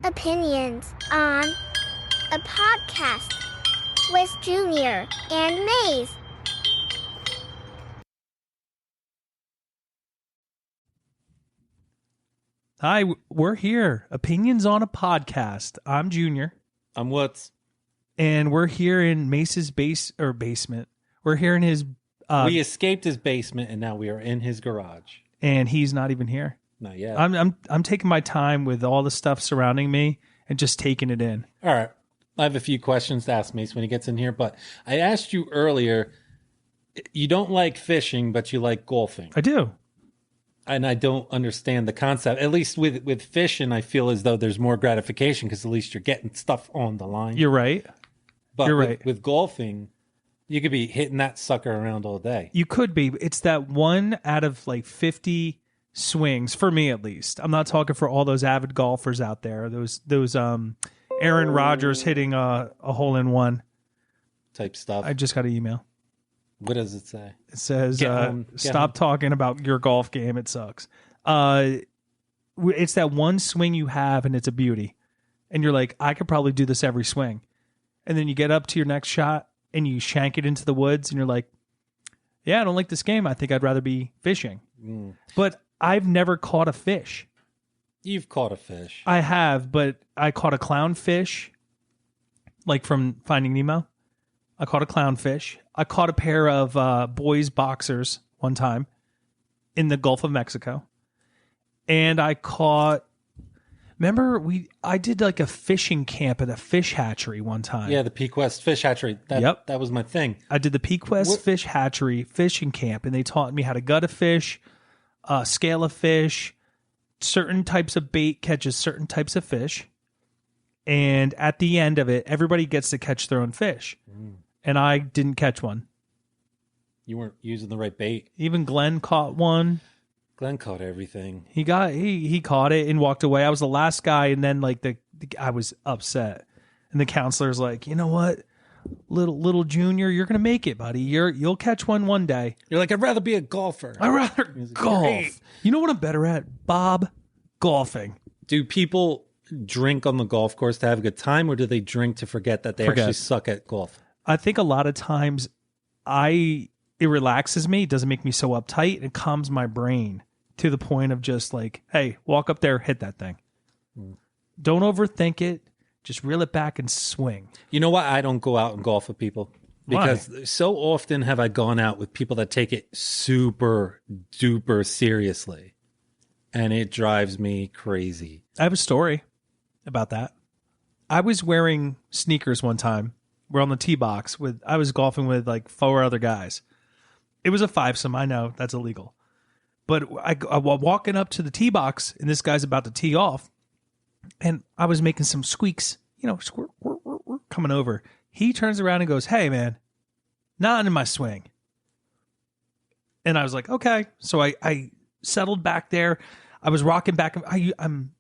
Opinions on a podcast with Junior and Mase. Hi, we're here. Opinions on a podcast. I'm Junior. I'm Wootsie. And we're here in Mase's basement. We're here in his... we escaped his basement and now we are in his garage. And he's not even here. Not yet. I'm taking my time with all the stuff surrounding me and just taking it in. All right. I have a few questions to ask Mase when he gets in here, but I asked you earlier, you don't like fishing, but you like golfing. I do. And I don't understand the concept. At least with fishing, I feel as though there's more gratification because at least you're getting stuff on the line. You're right. But You're right. With golfing, you could be hitting that sucker around all day. You could be. It's that one out of like 50 swings, for me at least. I'm not talking for all those avid golfers out there. Those Aaron Rodgers hitting a hole-in-one. Type stuff. I just got an email. What does it say? It says, stop home. talking about your golf game. It sucks. It's that one swing you have, and it's a beauty. And you're like, I could probably do this every swing. And then you get up to your next shot, and you shank it into the woods, and you're like, yeah, I don't like this game. I think I'd rather be fishing. But I've never caught a fish. You've caught a fish. I have, but I caught a clownfish, like from Finding Nemo. I caught a clownfish. I caught a pair of boys boxers one time in the Gulf of Mexico. And I caught... Remember, I did like a fishing camp at a fish hatchery one time. Yeah, the Peak West Fish Hatchery. That was my thing. I did the Peak West Fish Hatchery fishing camp, and they taught me how to gut a fish, scale a fish, certain types of bait catches certain types of fish. And at the end of it, everybody gets to catch their own fish. And I didn't catch one. You weren't using the right bait. Even Glenn caught one. Glenn caught everything. He caught it and walked away. I was the last guy, and then like I was upset. And the counselor's like, you know what, little Junior, you're gonna make it, buddy. You'll catch one day. You're like, I'd rather be a golfer. I'd rather golf. Great. You know what I'm better at, Bob? Golfing. Do people drink on the golf course to have a good time, or do they drink to forget that they actually suck at golf? I think a lot of times it relaxes me. It doesn't make me so uptight. It calms my brain to the point of just like, hey, walk up there, hit that thing. Don't overthink it. Just reel it back and swing. You know why I don't go out and golf with people? Because so often have I gone out with people that take it super duper seriously. And it drives me crazy. I have a story about that. I was wearing sneakers one time. We're on the tee box I was golfing with like 4 other guys. It was a fivesome. I know that's illegal. But I was walking up to the tee box, and this guy's about to tee off. And I was making some squeaks, squirt, coming over. He turns around and goes, hey, man, not in my swing. And I was like, okay. So I settled back there. I was rocking back. I'm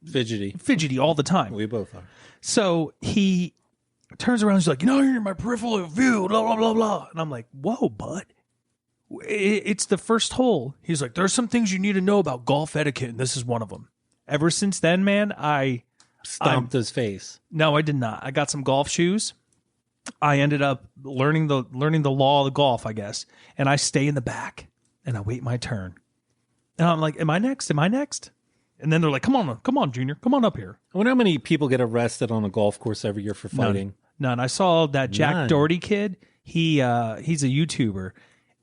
fidgety all the time. We both are. So he turns around. He's like, you're in my peripheral view, blah, blah, blah, blah. And I'm like, whoa, bud. It's the first hole. He's like, there's some things you need to know about golf etiquette, and this is one of them. Ever since then, man, I stomped his face. No, I did not. I got some golf shoes. I ended up learning the law of the golf, I guess. And I stay in the back and I wait my turn. And I'm like, am I next? Am I next? And then they're like, come on, Junior, come on up here. I wonder how many people get arrested on a golf course every year for fighting. None. I saw that Jack Doherty kid. He's a YouTuber.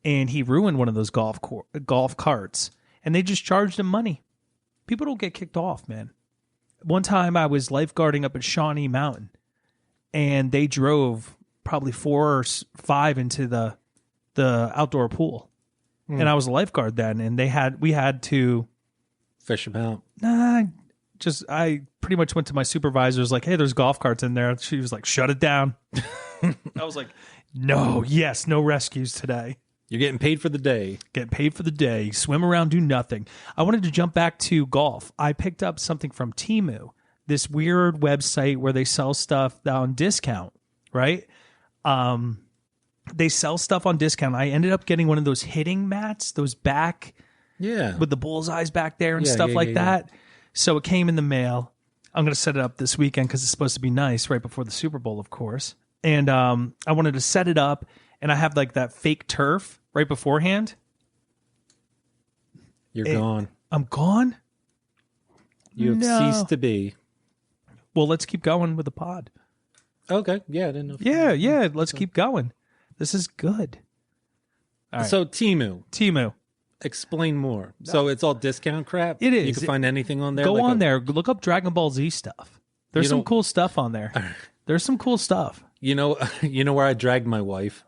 And he ruined one of those golf carts, and they just charged him money. People don't get kicked off, man. One time I was lifeguarding up at Shawnee Mountain, and they drove probably 4 or 5 into the outdoor pool. And I was a lifeguard then, and we had to fish them out. I pretty much went to my supervisors like, hey, there's golf carts in there. She was like, shut it down. I was like, no rescues today. You're getting paid for the day. Get paid for the day. Swim around, do nothing. I wanted to jump back to golf. I picked up something from Temu, this weird website where they sell stuff on discount, right? They sell stuff on discount. I ended up getting one of those hitting mats, those back, with the bullseyes back there and stuff like that. So it came in the mail. I'm going to set it up this weekend because it's supposed to be nice right before the Super Bowl, of course. And I wanted to set it up, and I have like that fake turf right beforehand. You're gone. I'm gone? You have ceased to be. Well, let's keep going with the pod. Okay. Yeah, I didn't know. Yeah. Let's keep going. This is good. All right. So Temu. Explain more. So it's all discount crap? It is. You can find anything on there? Go on there. Look up Dragon Ball Z stuff. There's some cool stuff on there. There's some cool stuff. You know where I dragged my wife?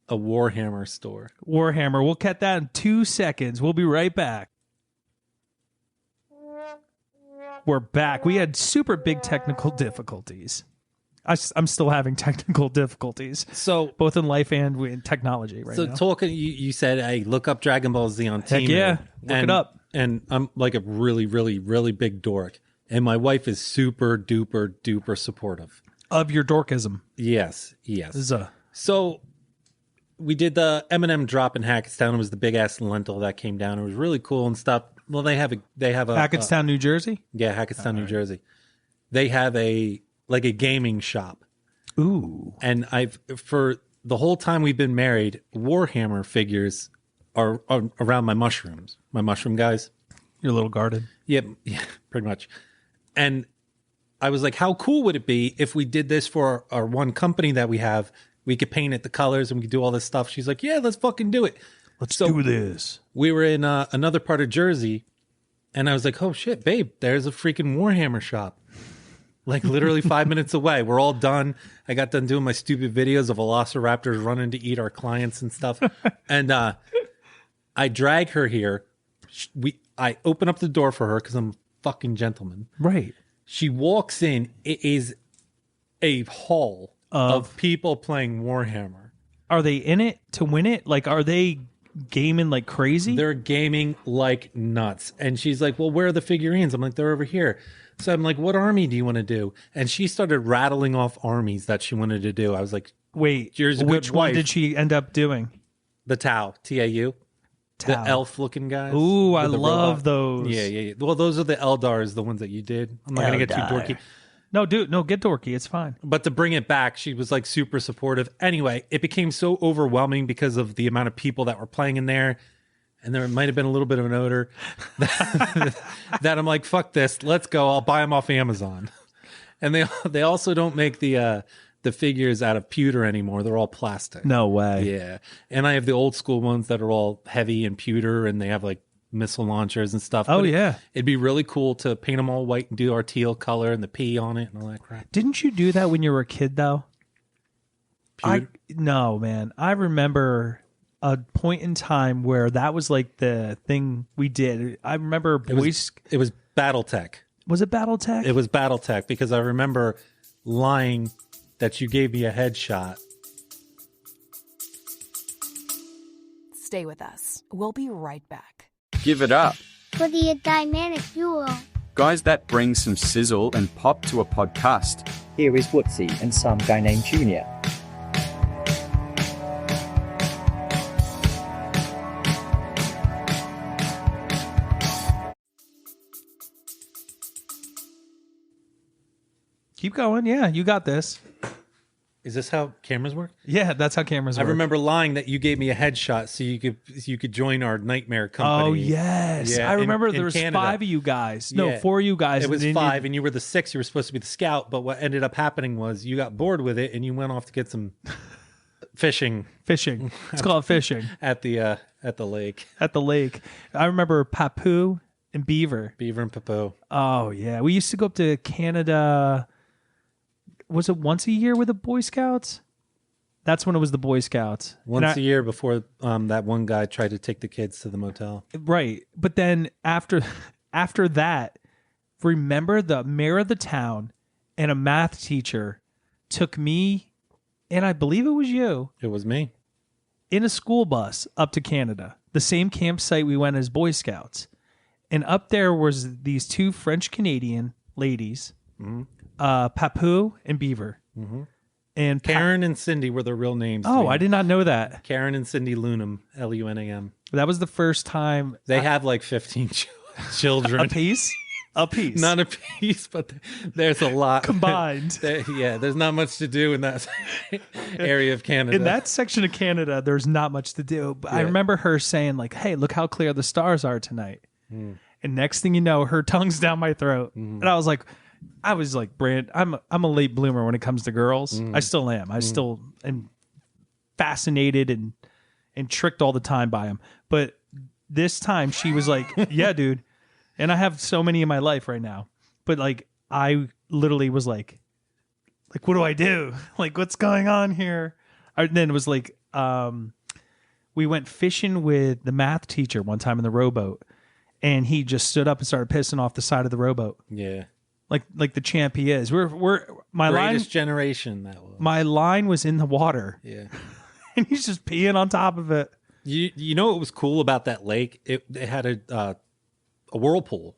A Warhammer store. Warhammer. We'll cut that in 2 seconds. We'll be right back. We're back. We had super big technical difficulties. I'm still having technical difficulties. So both in life and in technology right now. So talking, you said, hey, look up Dragon Ball Z on Temu. Heck yeah. Look it up. And I'm like a really, really, really big dork. And my wife is super duper duper supportive. Of your dorkism. Yes. So we did the M&M drop in Hackettstown. It was the big ass lentil that came down. It was really cool and stuff. Well, they have a Hackettstown, New Jersey? Yeah, Hackettstown, New Jersey. They have a gaming shop. Ooh. And for the whole time we've been married, Warhammer figures are around my mushroom guys. Your little garden. Yeah, pretty much. And I was like, how cool would it be if we did this for our one company that we have? We could paint it the colors and we could do all this stuff. She's like, yeah, let's fucking do it. Let's do this. We were in another part of Jersey, and I was like, oh shit, babe, there's a freaking Warhammer shop. Like literally 5 minutes away. We're all done. I got done doing my stupid videos of velociraptors running to eat our clients and stuff. And I drag her here. I open up the door for her because I'm a fucking gentleman. Right. She walks in. It is a hall of people playing Warhammer. Are they in it to win it? Like, are they gaming like crazy? They're gaming like nuts. And she's like, well, where are the figurines? I'm like, they're over here. So I'm like, what army do you want to do? And she started rattling off armies that she wanted to do. I was like, wait, which one did she end up doing? The Tau, T-A-U. The elf-looking guys. Ooh, I love those. Yeah. Well, those are the Eldars, the ones that you did. I'm not going to get too dorky. No, dude, no, get dorky. It's fine. But to bring it back, she was like super supportive. Anyway, it became so overwhelming because of the amount of people that were playing in there. And there might have been a little bit of an odor that I'm like, fuck this. Let's go. I'll buy them off Amazon. And they also don't make the figures out of pewter anymore. They're all plastic. No way. Yeah. And I have the old school ones that are all heavy and pewter, and they have like missile launchers and stuff. Oh, yeah. It'd be really cool to paint them all white and do our teal color and the P on it and all that crap. Didn't you do that when you were a kid, though? No, man. I remember a point in time where that was like the thing we did. I remember It was Battletech. Was it Battletech? It was Battletech because I remember lying that you gave me a headshot. Stay with us. We'll be right back. Give it up. For the dynamic duo. Guys that bring some sizzle and pop to a podcast. Here is Wootsie and some guy named Junior. Keep going. Yeah, you got this. Is this how cameras work? Yeah, that's how cameras work. I remember lying that you gave me a headshot so you could join our nightmare company. Oh, yes. Yeah, I remember there in was Canada. 5 of you guys. No, Yeah. 4 of you guys. It was and 5, and you were the 6th. You were supposed to be the scout, but what ended up happening was you got bored with it, and you went off to get some fishing Fishing. It's called fishing. at the lake. At the lake. I remember Papu and Beaver. Beaver and Papo. Oh, yeah. We used to go up to Canada. Was it once a year with the Boy Scouts? That's when it was the Boy Scouts. Once a year before that one guy tried to take the kids to the motel. Right. But then after that, remember the mayor of the town and a math teacher took me, and I believe it was you, It was me. in a school bus up to Canada. The same campsite we went as Boy Scouts. And up there was these 2 French-Canadian ladies, Papu and Beaver. Mm-hmm. And Karen and Cindy were their real names. Oh, I did not know that. Karen and Cindy Lunam, Lunam. That was the first time. They have like 15 children. A piece? A piece. Not a piece, but there's a lot combined. There's not much to do in that area of Canada. In that section of Canada, there's not much to do. But I Yeah. remember her saying, like, hey, look how clear the stars are tonight. And next thing you know, her tongue's down my throat. And I was like, Brand, I'm a late bloomer when it comes to girls. I still am. I still am fascinated and tricked all the time by them. But this time she was like, yeah, dude. And I have so many in my life right now. But like, I literally was like, what do I do? Like, what's going on here? And then it was like, we went fishing with the math teacher one time in the rowboat, and he just stood up and started pissing off the side of the rowboat. Yeah. Like the champ he is. My Greatest generation that was. my line was in the water. Yeah. And he's just peeing on top of it. You know what was cool about that lake? It had a whirlpool.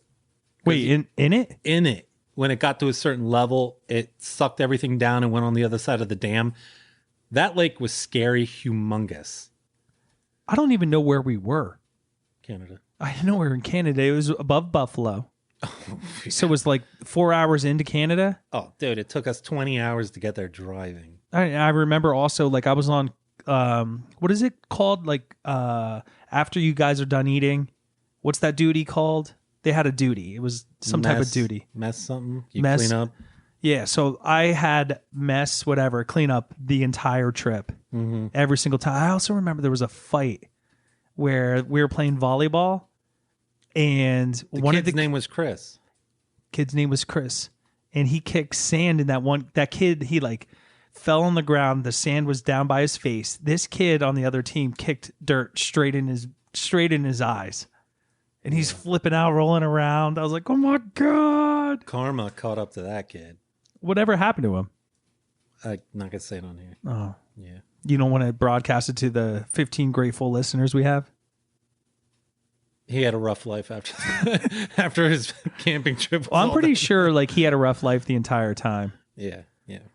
Wait, in it? In it. When it got to a certain level, it sucked everything down and went on the other side of the dam. That lake was scary, humongous. I don't even know where we were. Canada. I know we were in Canada. It was above Buffalo. So it was like 4 hours into Canada. Oh, dude, it took us 20 hours to get there driving. I remember also, like, I was on, what is it called? Like, after you guys are done eating, what's that duty called? They had a duty. It was some type of duty. Mess something? You Mess. clean up? Yeah, so I had mess, whatever, clean up the entire trip. Every single time. I also remember there was a fight where we were playing volleyball, and One of the name was Chris. Kid's name was Chris, and he kicked sand in that kid. He like fell on the ground. The sand was down by his face. This kid on the other team kicked dirt straight in his eyes, and he's flipping out, rolling around. I was like, oh my God. Karma caught up to that kid. Whatever happened to him? I'm not gonna say it on here. Oh, Yeah. you don't want to broadcast it to the 15 grateful listeners we have? He had a rough life after his camping trip. Well, I'm pretty sure like he had a rough life the entire time. Yeah.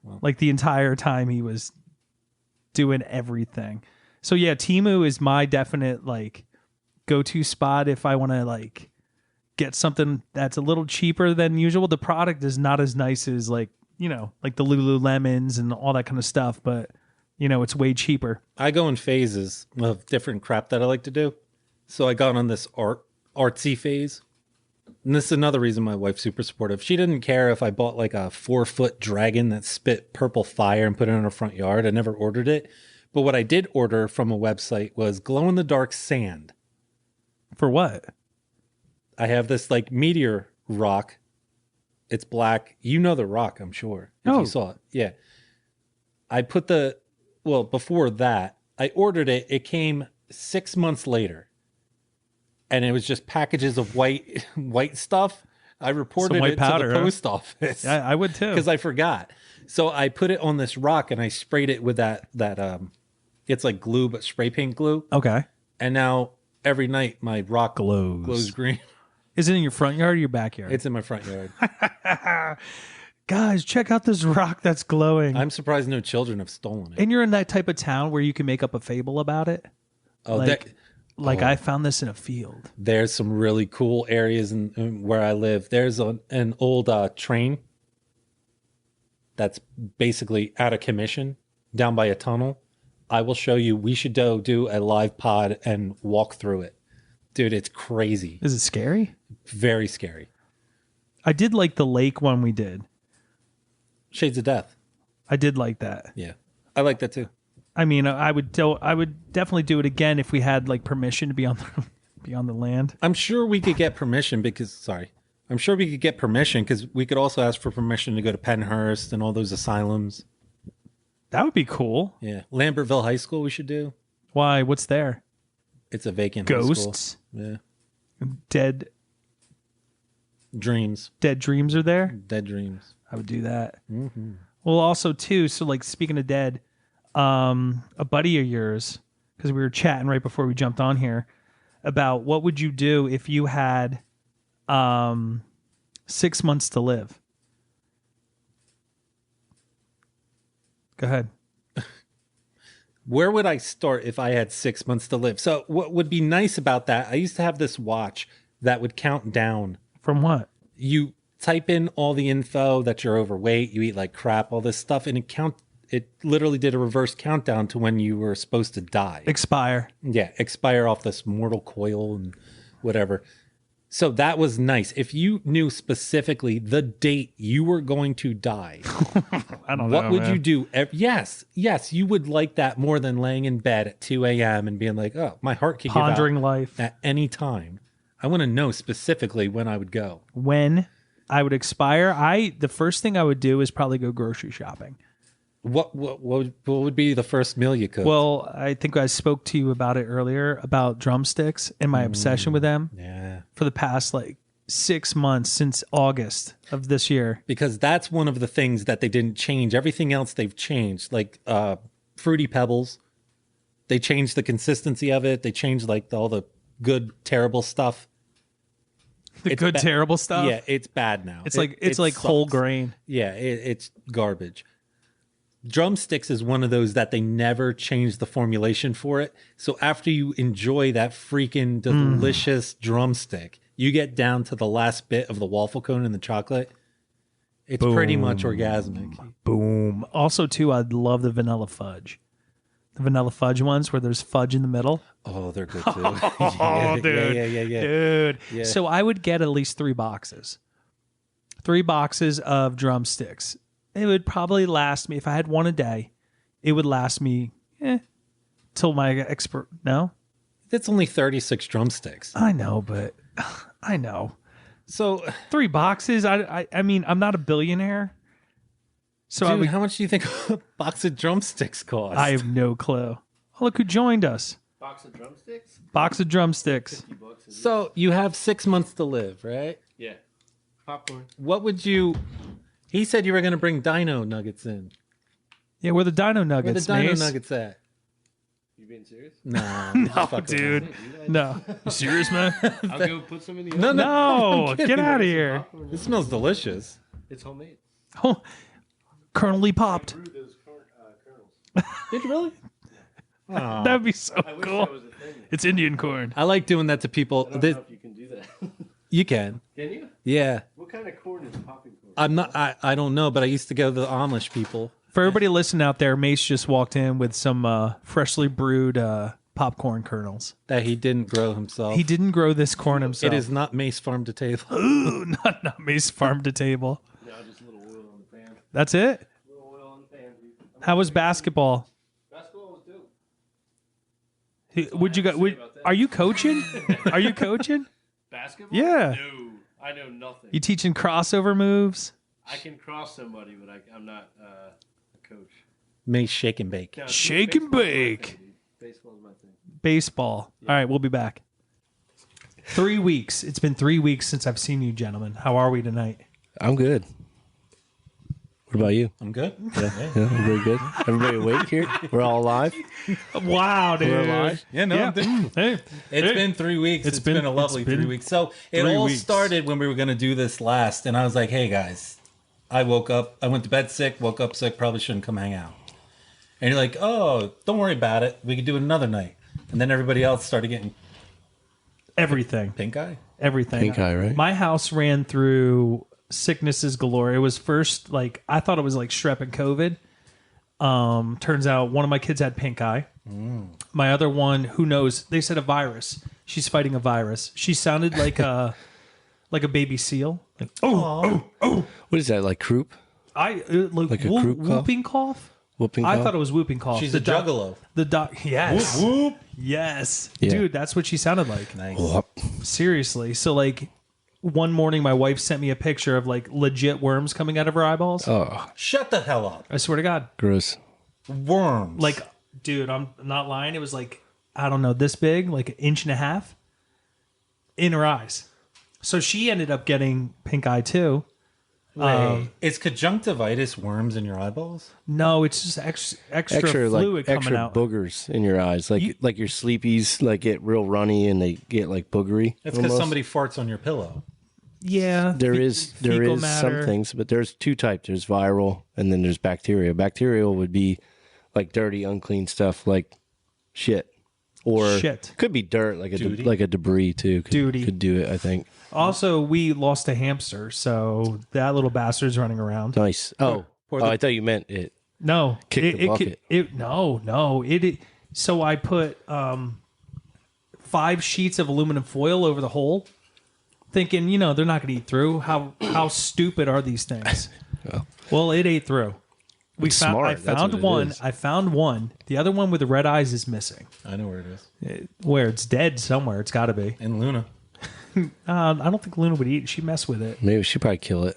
Well, Like the entire time he was doing everything. So yeah, Temu is my definite like go-to spot if I want to like get something that's a little cheaper than usual. The product is not as nice as like, you know, like the Lululemons and all that kind of stuff, but you know, it's way cheaper. I go in phases of different crap that I like to do. So I got on this artsy phase. And this is another reason my wife's super supportive. She didn't care if I bought like a 4-foot dragon that spit purple fire and put it in her front yard. I never ordered it. But what I did order from a website was glow-in-the-dark sand. For what? I have this like meteor rock. It's black. You know the rock, I'm sure. If you saw it. Yeah. I put before that, I ordered it. It came 6 months later. And it was just packages of white stuff. I reported white it powder, to the post office. Yeah, I would too. Because I forgot. So I put it on this rock and I sprayed it with that it's like glue, but spray paint glue. Okay. And now every night my rock Glows green. Is it in your front yard or your backyard? It's in my front yard. Guys, check out this rock that's glowing. I'm surprised no children have stolen it. And you're in that type of town where you can make up a fable about it. Oh, Like I found this in a field. There's some really cool areas in where I live. There's an old train that's basically out of commission down by a tunnel. I will show you. We should do a live pod and walk through it. Dude, it's crazy. Is it scary? Very scary. I did like the lake one we did. Shades of Death. I did like that. Yeah. I like that too. I mean, I would definitely do it again if we had like permission to be on the land. I'm sure we could get permission because we could also ask for permission to go to Pennhurst and all those asylums. That would be cool. Yeah. Lambertville High School we should do. Why? What's there? It's a vacant high school. Ghosts? Yeah. Dead Dreams. dreams are there? Dead dreams. I would do that. Mm-hmm. Well, also too, so like speaking of dead, a buddy of yours, because we were chatting right before we jumped on here about what would you do if you had 6 months to live. Go ahead. Where would I start if I had 6 months to live? So what would be nice about that, I used to have this watch that would count down From what? you type in all the info that you're overweight, you eat like crap, all this stuff, and it literally did a reverse countdown to when you were supposed to die. Expire. Yeah, expire off this mortal coil and whatever. So that was nice. If you knew specifically the date you were going to die, I don't know. what would you do? Yes, you would like that more than laying in bed at 2 a.m. and being like, oh, my heart could Pondering give out life. at any time. I want to know specifically when I would go. When I would expire, the first thing I would do is probably go grocery shopping. What would be the first meal you cooked? Well, I think I spoke to you about it earlier about drumsticks and my obsession with them. Yeah. For the past 6 months since August of this year. Because that's one of the things that they didn't change. Everything else they've changed, like Fruity Pebbles. They changed the consistency of it. They changed all the good, terrible stuff. Terrible stuff? Yeah, it's bad now. It's like whole grain. Yeah, it's garbage. Drumsticks is one of those that they never changed the formulation for it. So after you enjoy that freaking delicious drumstick, you get down to the last bit of the waffle cone and the chocolate. It's pretty much orgasmic. Boom. Also, too, I love the vanilla fudge. The vanilla fudge ones where there's fudge in the middle. Oh, they're good too. Oh, dude. Yeah. Dude. Yeah. So I would get at least 3 boxes. 3 boxes of drumsticks. It would probably last me, if I had one a day, it would last me till my expert. No? That's only 36 drumsticks. I know, but I know. So 3 boxes. I mean, I'm not a billionaire. So dude, how much do you think a box of drumsticks cost? I have no clue. Oh, look who joined us. Box of drumsticks? Box of drumsticks. So you have 6 months to live, right? Yeah. Popcorn. What would you... He said you were going to bring dino nuggets in. Yeah, where the dino nuggets, Where the dino Mase? nuggets at? You being serious? No. No, dude. No. You serious, man? I'll go put some in the No, oven. No, get out of here. It smells delicious. It's homemade. Oh, kernel-y popped. Brew those kernels. Did you really? That'd be so I wish cool. that was a thing. It's Indian corn. I like doing that to people. I don't know if you can do that. You can. Can you? Yeah. What kind of corn is popping corn? I'm not. I don't know, but I used to go to the Amish people. For everybody listening out there, Mase just walked in with some freshly brewed popcorn kernels. That he didn't grow himself. He didn't grow this corn himself. It is not Mase Farm to Table. Ooh, not Mase farm to table. No, just a little oil on the pan. That's it? A little oil on the pan. How was basketball? Basketball was dope. Would you go? Are you coaching? Are you coaching? Basketball? Yeah. No, I know nothing. You teaching crossover moves? I can cross somebody, but I'm not a coach. Mase Shake and Bake. No, Shake and baseball's my bake. thing, dude. Baseball's my thing. Baseball. All right, we'll be back. 3 weeks. It's been 3 weeks since I've seen you, gentlemen. How are we tonight? I'm good. What about you? I'm good. Yeah, I'm very good. Everybody awake here? We're all alive? Wow, dude. We're alive? Yeah, no. Hey, It's been 3 weeks. It's been a lovely 3 weeks. So it 3 all weeks. started when we were going to do this last, and I was like, "Hey guys, I woke up. I went to bed sick. Woke up sick. Probably shouldn't come hang out." And you're like, "Oh, don't worry about it. We could do it another night." And then everybody else started getting everything. pink eye. Everything. Pink eye, right? My house ran through sicknesses galore. It was first I thought it was like strep and COVID. Turns out one of my kids had pink eye. My other one, who knows? They said a virus. She's fighting a virus. She sounded like a baby seal. Like, What is that, like croup? Like a croup cough? whooping cough. Whooping I cough? thought it was whooping cough. She's a juggalo. The doc, yes, Whoop. yes, Yeah. dude, that's what she sounded like. Nice. Whoop. Seriously. So one morning, my wife sent me a picture of legit worms coming out of her eyeballs. Oh, Shut the hell up. I swear to God, gross. Worms. dude, I'm not lying. It was I don't know, this big, like 1.5 inches in her eyes. So she ended up getting pink eye too. Wait, is conjunctivitis worms in your eyeballs? No, it's just extra fluid coming extra out. boogers in your eyes, like your sleepies get real runny and they get boogery. That's because almost. somebody farts on your pillow. Yeah, There is fecal some matter. things, but there's 2 types. There's viral and then there's bacterial. Bacterial would be like dirty, unclean stuff, like shit. Or Shit. could be dirt, like Duty. like a debris too. Could do it, I think. Also, we lost a hamster, so that little bastard's running around. Nice. I thought you meant it. No, Kick the bucket. No. So I put 5 sheets of aluminum foil over the hole, thinking, they're not going to eat through. How stupid are these things? Well, it ate through. I found one. I found one. The other one with the red eyes is missing. I know where it is. Where it's dead somewhere. It's got to be. In Luna. I don't think Luna would eat it. She'd mess with it. Maybe she'd probably kill it.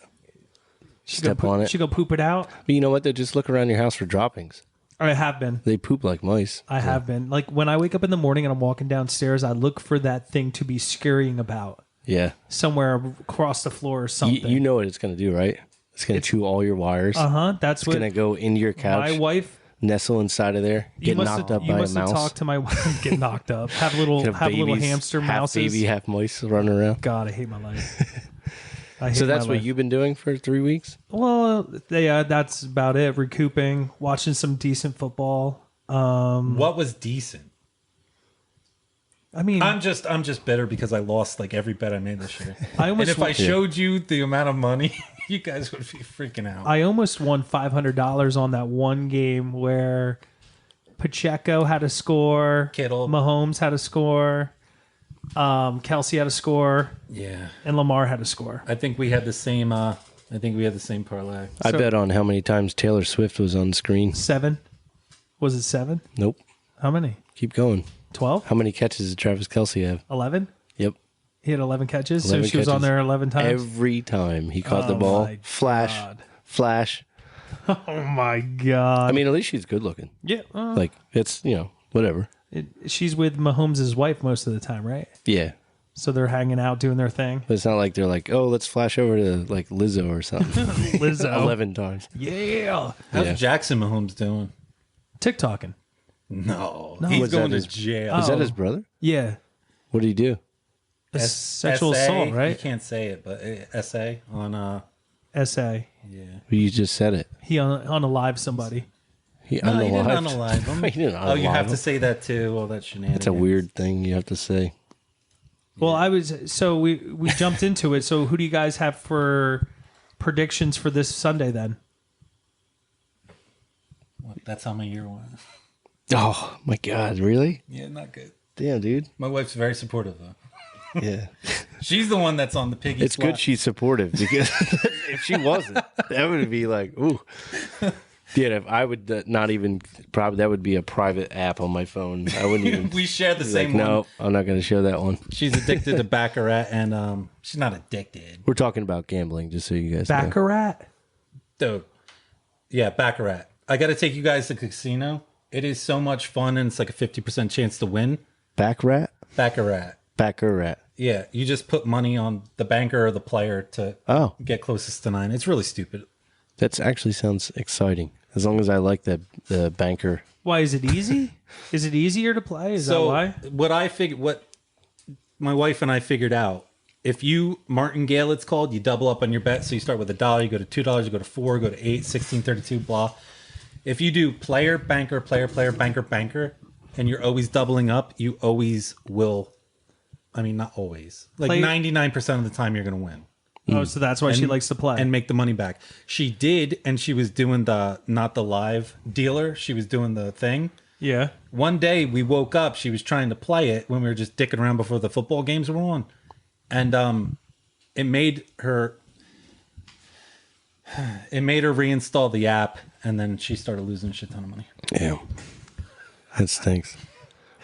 Step on it. She'd go poop it out. But you know what? They just look around your house for droppings. I have been. They poop like mice. I have been. Like when I wake up in the morning and I'm walking downstairs, I look for that thing to be scurrying about. Yeah. Somewhere across the floor or something. You know what it's going to do, right? It's going to chew all your wires. That's it's going to go into your couch. My wife. Nestle inside of there. Get knocked up by a mouse. You must have talked to my wife. Get knocked up. Have little hamster mouses. Half baby, half mice running around. God, I hate my life. So that's what you've been doing for 3 weeks? Well, yeah, that's about it. Recouping, watching some decent football. What was decent? I mean, I'm just bitter because I lost like every bet I made this year. And if I showed you the amount of money, you guys would be freaking out. I almost won $500 on that one game where Pacheco had a score, Kittle, Mahomes had a score, Kelsey had a score, and Lamar had a score. I think we had the same. Parlay. I bet on how many times Taylor Swift was on screen. 7. Was it 7? Nope. How many? Keep going. 12? How many catches did Travis Kelce have? 11? Yep. He had 11 catches, 11 so she was on there 11 times? Every time he caught the ball. Flash. Oh, my God. I mean, at least she's good looking. Yeah. Like, it's, whatever. She's with Mahomes' wife most of the time, right? Yeah. So they're hanging out doing their thing. But it's not like they're like, oh, let's flash over to like Lizzo or something. Lizzo. 11 times. Yeah. How's Jackson Mahomes doing? TikToking. No. Was He's that going to his- jail. Is that his brother? Yeah. What did he do? Sexual SA? assault, You right? can't say it, but SA on SA. yeah. You just said it. He unalived somebody. He No, you didn't unalived. unalive him. He didn't Oh, you unalive have him. to say that too. All that shenanigans. It's a weird thing you have to say. Well, we jumped into it. So who do you guys have for predictions for this Sunday then? That's how my year went. Oh, my God. Really? Yeah, not good. Damn, dude. My wife's very supportive though. Yeah. She's the one that's on the piggy. It's good she's supportive because if she wasn't, that would be like, ooh. Yeah, if I would not even, probably that would be a private app on my phone. I wouldn't even. We share the be same like, one. no, I'm not going to show that one. She's addicted to Baccarat, and she's not addicted. We're talking about gambling, just so you guys know. Baccarat? Dude. Yeah, Baccarat. I got to take you guys to the casino. It is so much fun, and it's like a 50% chance to win. Baccarat? Baccarat. Yeah, you just put money on the banker or the player to get closest to 9. It's really stupid. That actually sounds exciting. As long as I like the banker. Why is it easy? Is it easier to play? Is that why? What my wife and I figured out, if you martingale it's called, you double up on your bet. So you start with $1, you go to $2, you go to 4, go to 8, 16, 32, blah. If you do player, banker, banker, banker, and you're always doubling up, you always will. I mean, not always. Like 99% of the time, you're going to win. Oh, so that's why she likes to play. And make the money back. She did, and she was doing not the live dealer. She was doing the thing. Yeah. One day, we woke up. She was trying to play it when we were just dicking around before the football games were on. And it made her reinstall the app, and then she started losing a shit ton of money. Yeah. That stinks.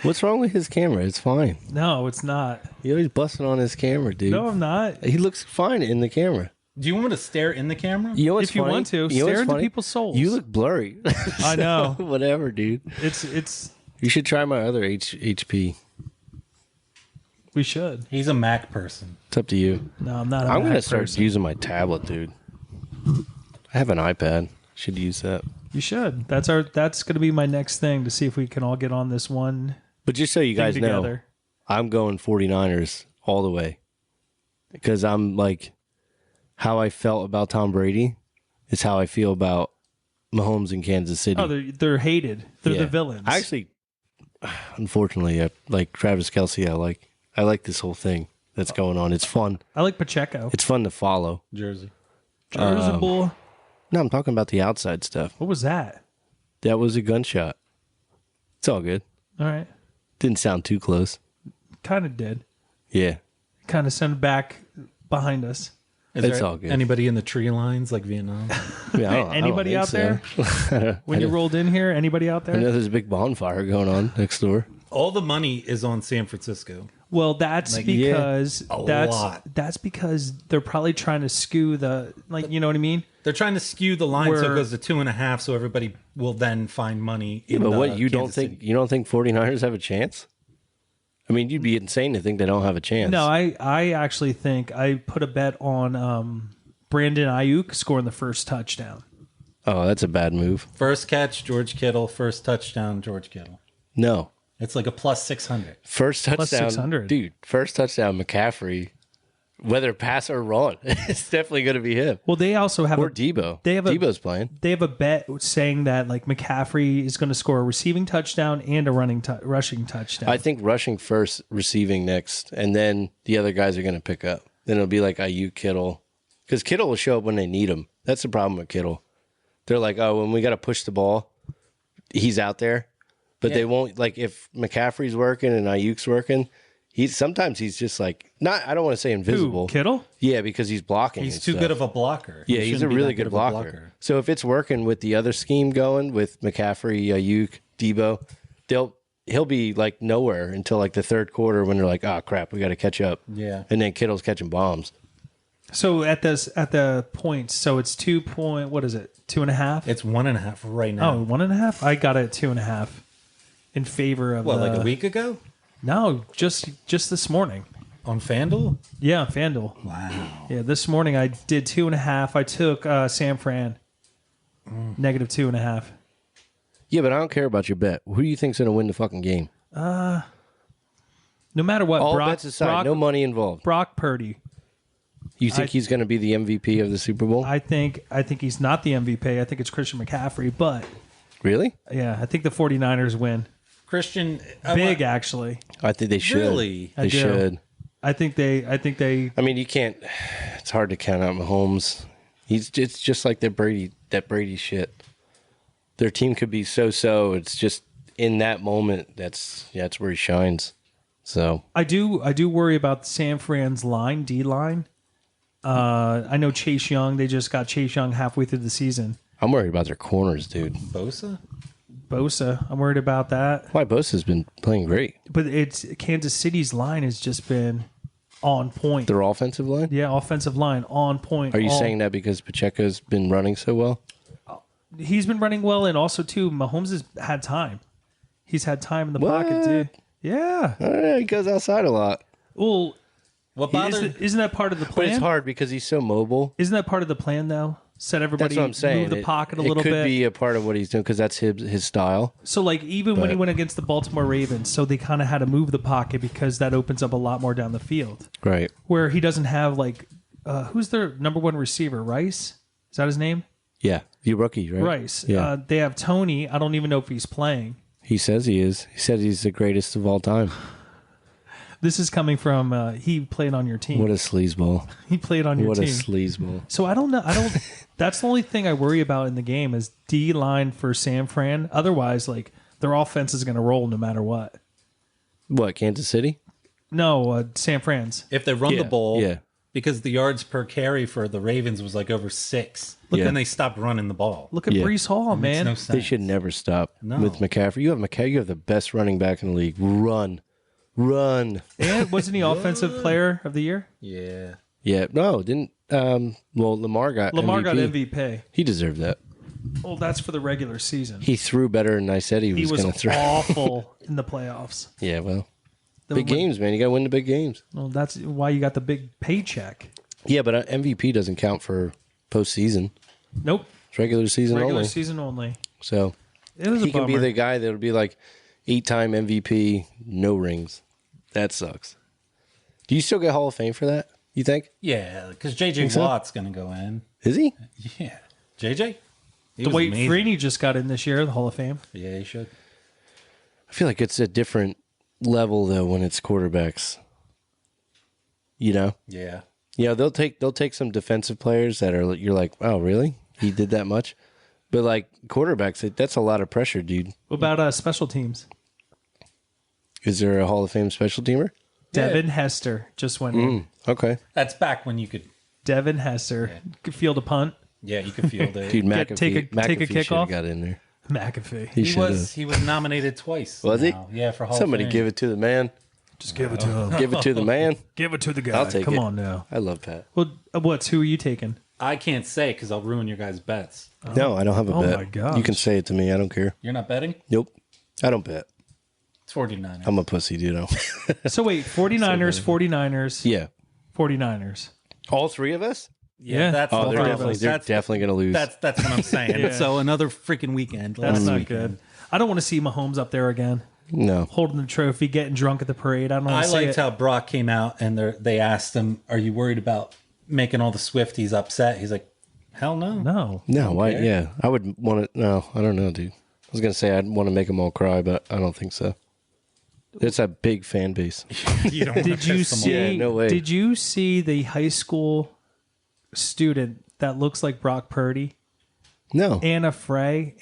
What's wrong with his camera? It's fine. No, it's not. You're always busting on his camera, dude. No, I'm not. He looks fine in the camera. Do you want me to stare in the camera? You know what's If you funny? want to, You know stare what's into funny? people's souls. You look blurry. I know. So, whatever, dude. It's. You should try my other HP. We should. He's a Mac person. It's up to you. No, I'm not. I'm going to start using my tablet, dude. I have an iPad. Should use that. You should. That's going to be my next thing to see if we can all get on this one. But just so you guys know, together. I'm going 49ers all the way. Because I'm like, how I felt about Tom Brady is how I feel about Mahomes in Kansas City. Oh, they're hated. They're the villains. I actually unfortunately, like Travis Kelce, I like this whole thing that's going on. It's fun. I like Pacheco. It's fun to follow. Jersey. Jersey boy. No, I'm talking about the outside stuff. What was that? That was a gunshot. It's all good. All right. Didn't sound too close. Kind of did. Yeah. Kind of sent it back behind us. Is all good. Anybody in the tree lines like Vietnam? Yeah, Anybody out there? When you rolled in here, anybody out I know there? there's a big bonfire going on next door. All the money is on San Francisco. Well, that's Like, because a lot. that's because they're probably trying to skew the you know what I mean? They're trying to skew the line so Where- it goes to 2.5, so everybody will then find money. Yeah, in but the what you don't Kansas think City. you don't think 49ers have a chance? I mean, you'd be insane to think they don't have a chance. No, I actually think I put a bet on Brandon Ayuk scoring the first touchdown. Oh, that's a bad move. First catch, George Kittle. First touchdown, George Kittle. No. It's like a plus 600. First touchdown, Plus 600. dude. First touchdown, McCaffrey. Whether pass or run, it's definitely going to be him Well, they also have or Debo. Debo's playing. They have a bet saying that like McCaffrey is going to score a receiving touchdown and a rushing touchdown. I think rushing first, receiving next, and then the other guys are going to pick up. Then it'll be like Ayuk, Kittle, because Kittle will show up when they need him. That's the problem with Kittle. They're like, oh, when we got to push the ball, he's out there, but they won't. Like if McCaffrey's working and Ayuk's working. Sometimes he's just like not. I don't want to say invisible. Who, Kittle? Yeah, because he's blocking. He's and too stuff. good of a blocker. Yeah, He he's a shouldn't be really that good of a blocker. So if it's working with the other scheme going with McCaffrey, Ayuk, Debo, he'll be like nowhere until like the third quarter when they're like, oh crap, we got to catch up. Yeah. And then Kittle's catching bombs. So at the points, so it's 2 point. What is it? 2.5. It's 1.5 right now. Oh, 1.5. I got it at 2.5 in favor of What, like a week ago? No, just this morning. On FanDuel? Yeah, FanDuel. Wow. Yeah, this morning I did 2.5. I took San Fran negative 2.5. Yeah, but I don't care about your bet. Who do you think's going to win the fucking game? No matter what, All Brock, bets aside, no money involved. Brock Purdy. You think he's going to be the MVP of the Super Bowl? I think he's not the MVP. I think it's Christian McCaffrey, but Really? yeah, I think the 49ers win. Christian. Big, actually. I think they should. Really? They should. I think they. I mean, you can't. It's hard to count out Mahomes. It's just like that Brady shit. Their team could be so. It's just in that moment. That's where he shines. So I do worry about San Fran's line, D line. I know Chase Young. They just got Chase Young halfway through the season. I'm worried about their corners, dude. Bosa? Bosa, I'm worried about that. Why Bosa's been playing great. But it's Kansas City's line has just been on point. Their offensive line. Yeah, offensive line on point. Are you saying that because Pacheco's been running so well? He's been running well, and also too, Mahomes has had time. He's had time in the pocket too. Yeah. He goes outside a lot. Well, What bothered? isn't that part of the But plan? it's hard because he's so mobile. Isn't that part of the plan though? Set everybody, That's what I'm saying. move the pocket a little It could bit. be a part of what he's doing because that's his style. So, like, even when he went against the Baltimore Ravens, so they kind of had to move the pocket because that opens up a lot more down the field. Right. Where he doesn't have, like, who's their number one receiver? Rice? Is that his name? Yeah. You rookie, right? Rice. Yeah. They have Tony. I don't even know if he's playing. He says he is. He said he's the greatest of all time. This is coming from he played on your team. What a sleazeball. He played on your What team. a sleazeball. So I don't know. That's the only thing I worry about in the game is D line for San Fran. Otherwise, like their offense is going to roll no matter what. What, Kansas City? No, San Fran's. If they run the ball, Yeah. because the yards per carry for the Ravens was like over 6. Yeah. Then they stopped running the ball. Look at Yeah. Brees Hall, Makes man. no sense. They should never stop No. with McCaffrey. You have the best running back in the league. Run. And wasn't he offensive player of the year? Yeah. Yeah. No, didn't. Well, Lamar got Got MVP. He deserved that. Well, that's for the regular season. He threw better than I said he He was was going to throw. awful in the playoffs. Yeah, well, The- big games, man. You got to win the big games. Well, that's why you got the big paycheck. Yeah, but MVP doesn't count for postseason. Nope. It's regular season Regular only. season only. So It was a he can be bummer. the guy that'll be like 8-time MVP, no rings. That sucks. Do you still get Hall of Fame for that? You think? Yeah, because J.J. so? Watt's going to go in. Is he? Yeah. J.J.? He was Dwight amazing. Freeney just got in this year, the Hall of Fame. Yeah, he should. I feel like it's a different level though when it's quarterbacks. You know? Yeah. Yeah, they'll take some defensive players that are you're like, oh really? He did that much? But like quarterbacks, that's a lot of pressure, dude. What about special teams? Is there a Hall of Fame special teamer? Devin Hester just went in. Okay. That's back when you could. Devin Hester could field a punt. Yeah, you could field it. Dude, McAfee, take a McAfee kickoff? should've got in there. McAfee. He was nominated twice. Was he? now. Yeah, for Hall Somebody of Fame. give it to the man. Just give it to him. Give it to the man. Give it to the guy. I'll take Come it. on now. I love Pat. Well, who are you taking? I can't say because I'll ruin your guys' bets. No, I don't have a Oh bet. my gosh. You can say it to me. I don't care. You're not betting? Nope. I don't bet. It's 49. I'm a pussy, dude. So wait, 49ers, 49ers, Yeah. 49ers. All three of us? Yeah. That's Oh, the they're problem. definitely going to lose. That's what I'm saying. Yeah. So another freaking weekend. That's last not weekend. good. I don't want to see Mahomes up there again, No. holding the trophy, getting drunk at the parade. I don't want I to see liked it. how Brock came out and they asked him, "Are you worried about making all the Swifties upset?" He's like, "Hell no." No. No, why? care. Yeah. I would want to. No, I don't know, dude. I was going to say I'd want to make them all cry, but I don't think so. It's a big fan base. You don't wanna Did you piss them off. see? Yeah, no way. Did you see the high school student that looks like Brock Purdy, No. Anna Fry,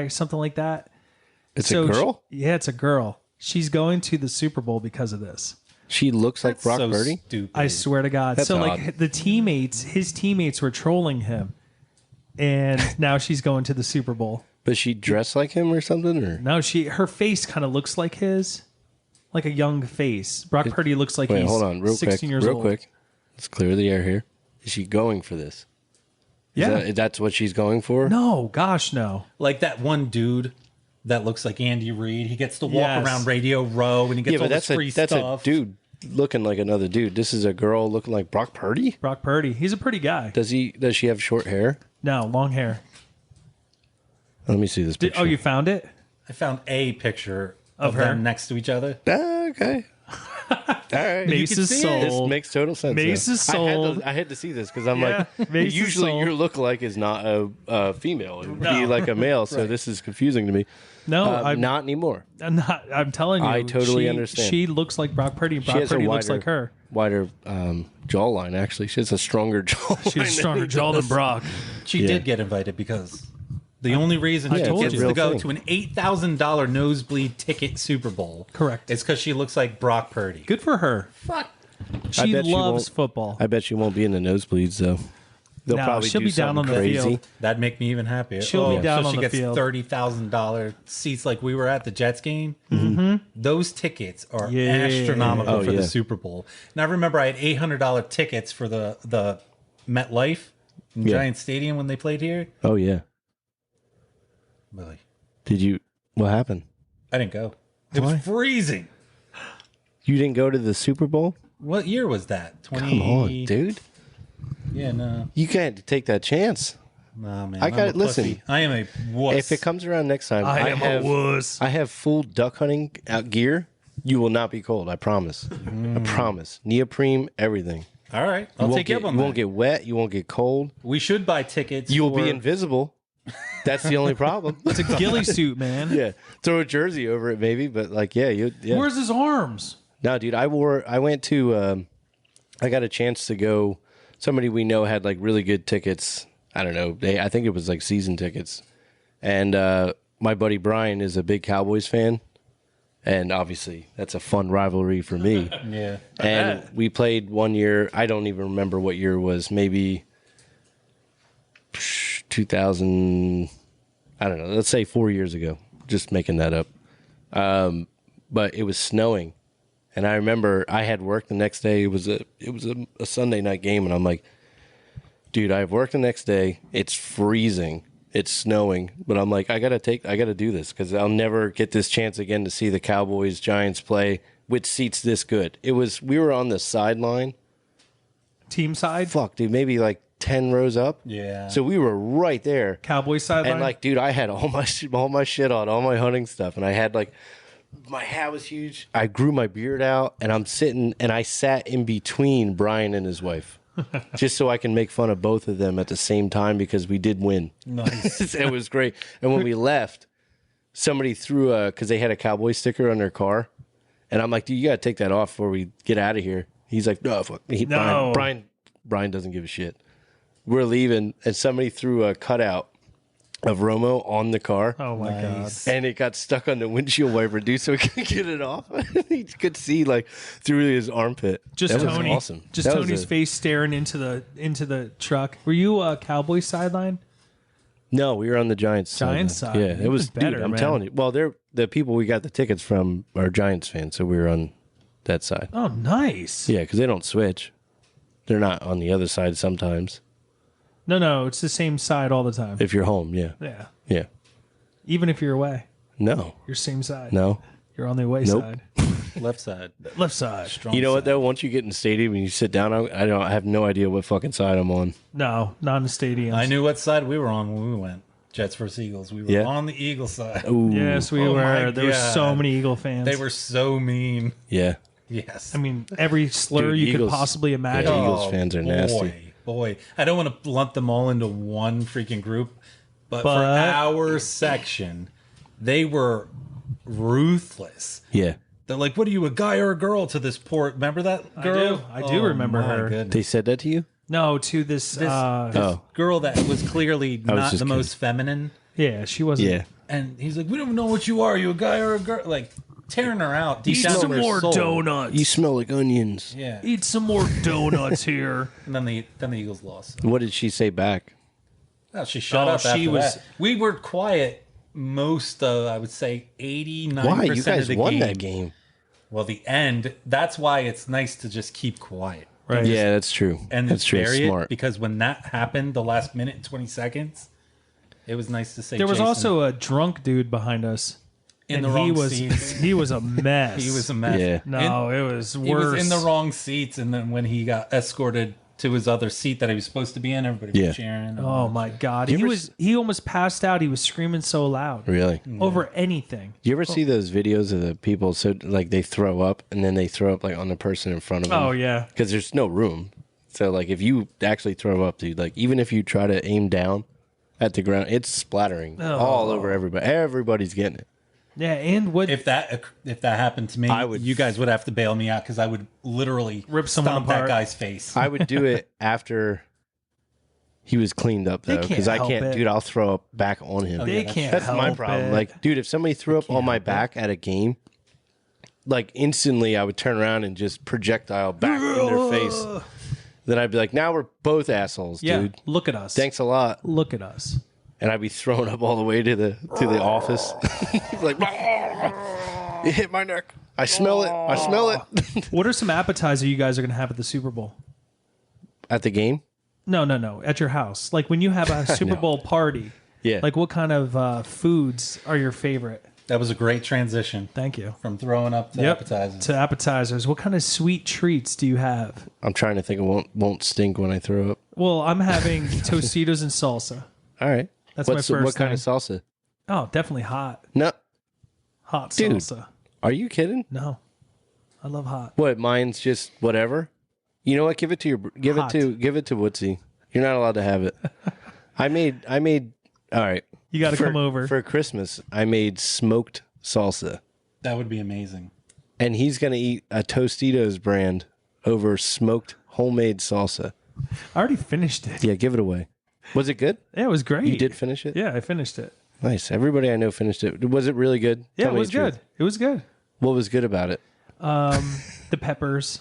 something like that? It's So a girl? yeah, it's a girl. She's going to the Super Bowl because of this. She looks like Brock so Purdy? stupid. I swear to God. That's so odd. like his teammates were trolling him, and now she's going to the Super Bowl. But she dressed like him or something? Or No, her face kind of looks like his, like a young face. Brock Purdy looks like Wait, he's hold on, real 16 quick. years Real old. quick. Let's clear the air here. Is she going for this? Yeah. That's what she's going for? No, gosh, no. Like that one dude that looks like Andy Reid. He gets to walk Yes. around Radio Row and he gets Yeah, all but this free that's stuff. a dude looking like another dude. This is a girl looking like Brock Purdy? Brock Purdy. He's a pretty guy. Does she have short hair? No, long hair. Let me see this picture. Oh, you found it? I found a picture of her? them next to each other. Okay. All right. Mace can is see it. This sold. makes total sense. Mace now. is sold. I had to see this because I'm Yeah, like, Mace is usually sold. your lookalike is not a female. It would No. be like a male. So this is confusing to me. No, I'm not anymore. I'm telling you. I totally understand. She looks like Brock Purdy, and She Brock has a Purdy looks like her. wider jawline. Actually, she has a stronger jawline. She has stronger jaw than Brock. She Yeah. did get invited because the only reason she told gets you. to Real go thing. to an $8,000 nosebleed ticket Super Bowl. Correct. It's because she looks like Brock Purdy. Good for her. Fuck. She bet she loves won't- football. I bet she won't be in the nosebleeds though. They'll No, probably she'll do be down something on the crazy. field. That'd make me even happier. She'll be down so on she the gets field. $30,000 seats like we were at the Jets game. Mm-hmm. Those tickets are Yeah. astronomical Oh, for yeah. the Super Bowl. And I remember I had $800 tickets for the MetLife in Yeah. Giant Stadium when they played here. Oh yeah. Really? Did you? What happened? I didn't go. It was freezing. You didn't go to the Super Bowl? What year was that? 20... Come on, dude. Yeah, no. You can't take that chance. No, man. I I'm got- a listen. pussy. I am a wuss. If it comes around next time, I am a wuss. I have full duck hunting gear. You will not be cold. I promise. I promise. Neoprene, everything. All right. You I'll won't take you get, up on you that. won't get wet. You won't get cold. We should buy tickets. You will be for- invisible. That's the only problem. It's a ghillie suit, man. Yeah, throw a jersey over it, maybe. But like, yeah. Where's his arms? No, dude, I went to, I got a chance to go, somebody we know had like really good tickets. I don't know. I think it was like season tickets. And my buddy Brian is a big Cowboys fan. And obviously that's a fun rivalry for me. Yeah. And we played one year. I don't even remember what year it was. Maybe 2000, I don't know. Let's say 4 years ago. Just making that up. But it was snowing. And I remember I had work the next day. It was a Sunday night game, and I'm like, dude, I have work the next day. It's freezing. It's snowing, but I'm like, I gotta do this because I'll never get this chance again to see the Cowboys Giants play with seats this good. We were on the sideline. Team side? Fuck, dude, maybe like 10 rows up. Yeah. So we were right there. Cowboy sideline? And like, dude, I had all my shit on, all my hunting stuff, and I had like, my hat was huge. I grew my beard out, and I'm sitting, and I sat in between Brian and his wife, just so I can make fun of both of them at the same time because we did win. Nice. It was great. And when we left, somebody threw because they had a cowboy sticker on their car, and I'm like, dude, you gotta take that off before we get out of here. He's like, no, fuck. No. Brian doesn't give a shit. We're leaving, and somebody threw a cutout of Romo on the car. Oh my god! And it got stuck on the windshield wiper, dude, so we couldn't get it off. He could see like through his armpit. Just that Tony, was awesome. Just that Tony's face staring into the truck. Were you a Cowboy sideline? No, we were on the Giants side. Yeah, it was better. Dude, I'm man. telling you. Well, they're the people we got the tickets from are Giants fans, so we were on that side. Oh, nice. Yeah, because they don't switch. They're not on the other side sometimes. No, it's the same side all the time. If you're home, yeah. Yeah. Even if you're away, No. you're same side. No. You're on the away Nope. side. Left side. Left side. Strong You know what side. though? Once you get in the stadium and you sit down, I have no idea what fucking side I'm on. No, not in the stadiums. I knew what side we were on when we went. Jets versus Eagles. We were Yeah. on the Eagle side. Ooh. Yes, we Oh were. my There were so God. many Eagle fans. They were so mean. Yeah. Yes. I mean, every slur Dude, you Eagles- could possibly imagine. Yeah, Eagles fans are nasty. Boy, I don't want to lump them all into one freaking group, but for But- our section, they were ruthless. Yeah. They're like, "What are you, a guy or a girl?" To this poor, remember that girl? I do remember my her. goodness. They said that to you? No, to this. Oh. Girl that was clearly I was not just the kidding. most feminine, yeah, she wasn't. Yeah. and he's like, "We don't know what you are. Are you a guy or a girl?" Like tearing her out. Deep Eat down some in her more soul. donuts. You smell like onions. Yeah. Eat some more donuts here. And then the Eagles lost. What did she say back? Well, she shut Oh, up. she After was- that. We were quiet most of, I would say, 89% Why? You of guys the won game. that game. Well, the end. That's why it's nice to just keep quiet Right. Yeah, that's true. and that's true. bury it, Smart. because when that happened, the last minute and 20 seconds, it was nice to say. There was Jason, also a drunk dude behind us. in and the wrong he was seats. he was a mess. He was a mess. Yeah. No, it was He worse. was in the wrong seats, and then when he got escorted to his other seat that he was supposed to be in, everybody Yeah. was cheering. Oh my god, You he ever was he almost passed out. He was screaming so loud Really? over anything. Do you ever see those videos of the people so like they throw up and then they throw up like on the person in front of them? Oh yeah, Because there's no room. So like if you actually throw up, dude, like even if you try to aim down at the ground, it's splattering all over everybody. Everybody's getting it. yeah. And what If that happened to me, you guys would have to bail me out because I would literally Rip someone stomp apart. that guy's face. I would do it after he was cleaned up They though, can't because I help can't, it. dude. I'll throw up back on him. they can't. That's my help problem. it. Like, dude, if somebody threw up on my back at a game, like instantly I would turn around and just projectile back in their face. Then I'd be like, now we're both assholes, yeah, dude. look at us. Thanks a lot. Look at us. And I'd be thrown up all the way to the office. Like, it hit my neck. I smell it. I smell it. What are some appetizer you guys are going to have at the Super Bowl? At the game? No. At your house, like when you have a Super Bowl party. Yeah. Like what kind of foods are your favorite? That was a great transition Thank you. from throwing up to appetizers. To appetizers. What kind of sweet treats do you have? I'm trying to think it won't stink when I throw up. Well, I'm having Tostitos and salsa. All right. That's my What first kind of thing. salsa? Oh, definitely hot. No. Hot Dude. salsa. Are you kidding? No. I love hot. What? Mine's just whatever. You know what? Give it to Hot. Wootsie. You're not allowed to have it. I made. All right. You got to come over. For Christmas. I made smoked salsa, That would be amazing. and he's gonna eat a Tostitos brand over smoked homemade salsa. I already finished it. Yeah, give it away. Was it good? Yeah, it was great. You did finish it? Yeah, I finished it. Nice. Everybody I know finished it. Was it really good? Yeah, Tell it me was the truth. good. It was good. What was good about it? The peppers,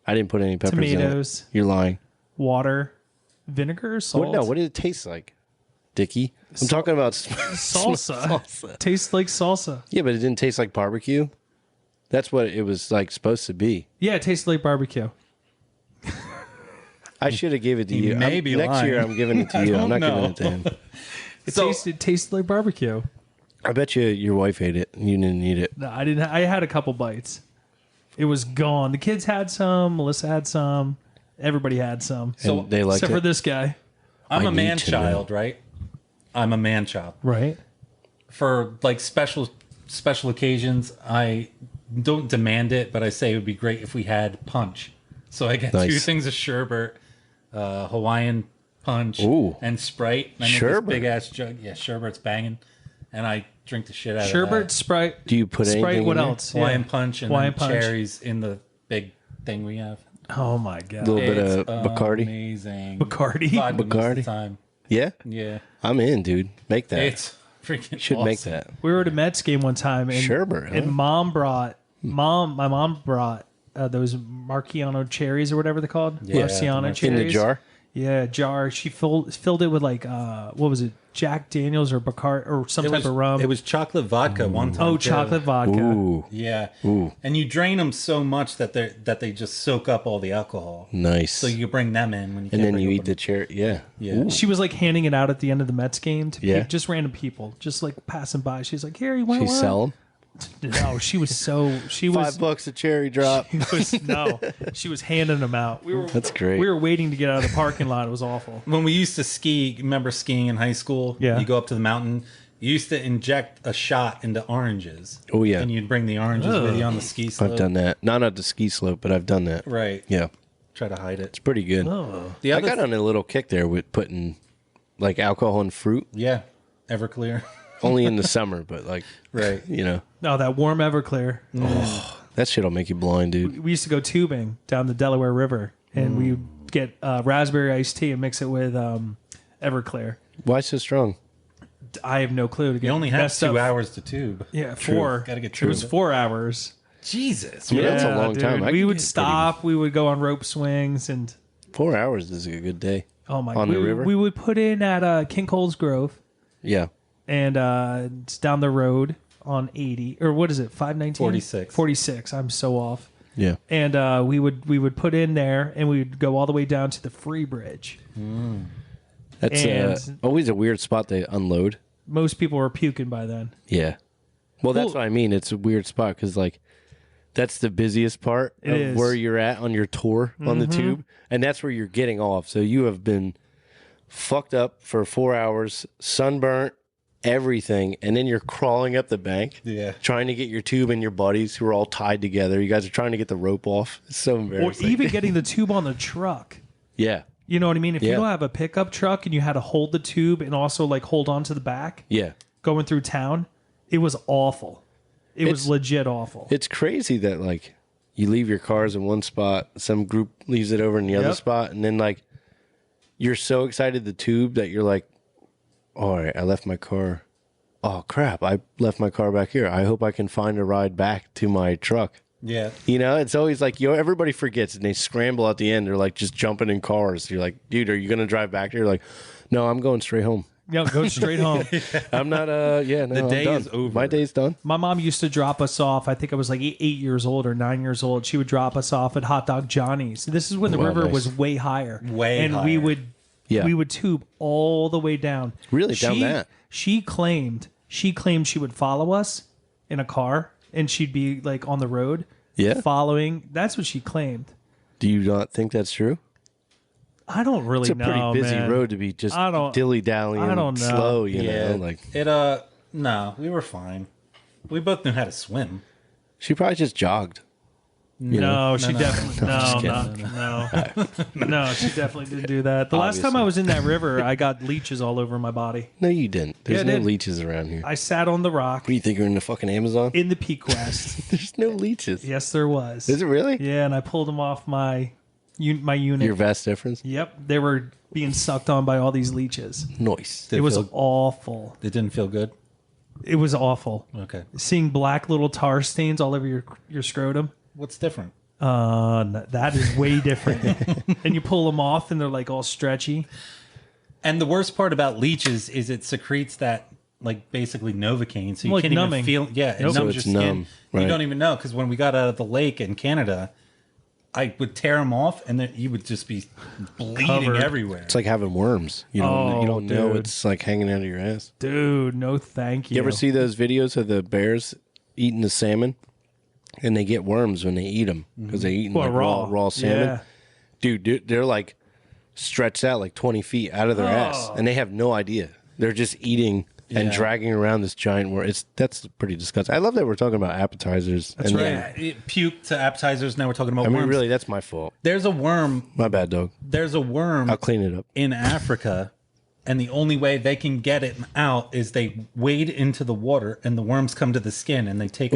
I didn't put any peppers in tomatoes, it. You're lying. water, vinegar, salt. What did it taste like? Dickie? I'm talking about Salsa. salsa. Tastes like salsa. Yeah, but it didn't taste like barbecue. That's what it was like supposed to be. Yeah, it tastes like barbecue. I should have gave it to He you. may be next lying. year I'm giving it to you. I'm not don't giving it to him. It tasted like barbecue. I bet you your wife ate it and you didn't eat it. No, I didn't. I had a couple bites. It was gone. The kids had some. Melissa had some. Everybody had some. And they liked Except for it. this guy. I'm I a need man to child, right? I'm a man child. Right. For like special occasions, I don't demand it, but I say it would be great if we had punch. So I get Nice. 2 things of sherbet, Hawaiian punch, Ooh. and Sprite. And I make this Sherbet? big ass jug. Yeah, sherbet's banging. and I drink the shit out of Sherbet, that. Sprite. Do you put Sprite? anything What in there? else? Hawaiian punch and Hawaiian then punch. cherries in the big thing we have. Oh my A god. little bit It's of Bacardi. amazing. Bacardi? Vodka most of the Bacardi? time. Yeah, Yeah. I'm in, dude. Make that. It's freaking Should awesome. make that. We were at a Mets game one time, and Sherbet, huh? and my mom brought those Marciano cherries or whatever they're called. Yeah, Marciano the cherries In the jar. Yeah, jar. She filled it with like what was it, Jack Daniels or Bacardi or some type of rum. It was chocolate vodka one time. oh, too. chocolate vodka. Ooh, Yeah. Ooh. And you drain them so much that they just soak up all the alcohol. nice. So you bring them in when you and can't then break you eat open the cherry. Yeah. Yeah. Ooh. She was like handing it out at the end of the Mets game to Yeah. just random people, just like passing by. She's like, "Here, you want She one?" sell them. No, she was $5 a cherry drop. she was handing them out. That's great. We were waiting to get out of the parking lot. It was awful. When we used to ski, remember skiing in high school? Yeah. You go up to the mountain. You used to inject a shot into oranges. Oh, yeah. And you'd bring the oranges with you on the ski slope. I've done that. Not at the ski slope, but I've done that. Right. Yeah, Try to hide it. it's pretty good. The I other got on a little kick there with putting like alcohol and fruit, yeah, Everclear. only in the summer, but like, Right. you know, No, that warm Everclear. that shit'll make you blind, dude. We used to go tubing down the Delaware River, and we would get raspberry iced tea and mix it with Everclear. Why so strong? I have no clue. To get You only have messed 2 up. hours to tube. Yeah, True. 4. Gotta get It was true. 4 hours. Jesus. Yeah, that's a long dude. time. I We could would get stop. We would go on rope swings, and 4 hours is a good day. oh my! On the river? We would put in at King Cole's Grove, Yeah. and it's down the road on 80 or what is it? 519? 46. 46. I'm so off. Yeah. And we would put in there, and we would go all the way down to the Free Bridge. That's And- always a weird spot to unload. Most people were puking by then. Yeah. Well, that's Well- what I mean. It's a weird spot because, like, that's the busiest part It of is. where you're at on your tour on the tube. And that's where you're getting off. So you have been fucked up for 4 hours, sunburnt, everything. And then you're crawling up the bank, Yeah. trying to get your tube and your buddies who are all tied together. You guys are trying to get the rope off. It's so Or embarrassing. even getting the tube on the truck. yeah. You know what I mean? If you Yeah. don't have a pickup truck and you had to hold the tube and also like hold on to the back Yeah. going through town, it was awful. It was It's- legit awful. It's crazy that like you leave your cars in one spot, some group leaves it over in the other Yep. spot, and then like you're so excited the tube that you're like, all right, I left my car. Oh crap, I left my car back here. I hope I can find a ride back to my truck. Yeah. You know, it's always like, everybody forgets and they scramble at the end. They're like just jumping in cars. You're like, dude, are you going to drive back there? You're like, no, I'm going straight home. Go straight home. I'm not, no, The I'm day done. is over. My day's done. My mom used to drop us off. I think I was like 8 years old or 9 years old. She would drop us off at Hot Dog Johnny's. This is when the Wow, river nice. was way higher. Way and we higher. would Yeah. we would tube all the way down. Really? Down that? She claimed she would follow us in a car and she'd be like on the road. Yeah. Following. That's what she claimed. Do you not think that's true? I don't really It's a know. pretty busy man. road to be just I don't- dilly-dallying I don't know. slow, you Yeah. know? Like, It no, we were fine. We both knew how to swim. she probably just jogged. No, she definitely just no, she definitely didn't do that. The last time Obviously. I was in that river, I got leeches all over my body. No, you didn't. There's Yeah, I no did. leeches around here. I sat on the rock What do you think, you're in the fucking Amazon? in the Peak West. There's no leeches. Yes, there was. Is it really? Yeah, and I pulled them off my unit. Your vast difference? Yep, they were being sucked on by all these leeches. Nice. It was feel- awful. It didn't feel good. It was awful. Okay. Seeing black little tar stains all over your scrotum. What's different? That is way different. And you pull them off, and they're like all stretchy. And the worst part about leeches is it secretes that like basically Novocaine, so you Like can't numbing. even feel. Yeah, it Nope. numbs So your it's skin. numb, right. You don't even know because when we got out of the lake in Canada, I would tear them off, and then you would just be bleeding Covered. everywhere. It's like having worms. You Oh, don't know dude. it's like hanging out of your ass. Dude, no thank you. You ever see those videos of the bears eating the salmon? And they get worms when they eat them because they're eating Well, like raw salmon. Yeah. Dude, they're like stretched out like 20 feet out of their ass, and they have no idea. They're just eating and Yeah. dragging around this giant worm. That's pretty disgusting. I love that we're talking about appetizers. That's and right. Yeah, puke to appetizers. Now we're talking about I mean, worms. really, that's my fault. There's a worm. My bad, dog. There's a worm I'll clean it up. in Africa and the only way they can get it out is they wade into the water, and the worms come to the skin, and they take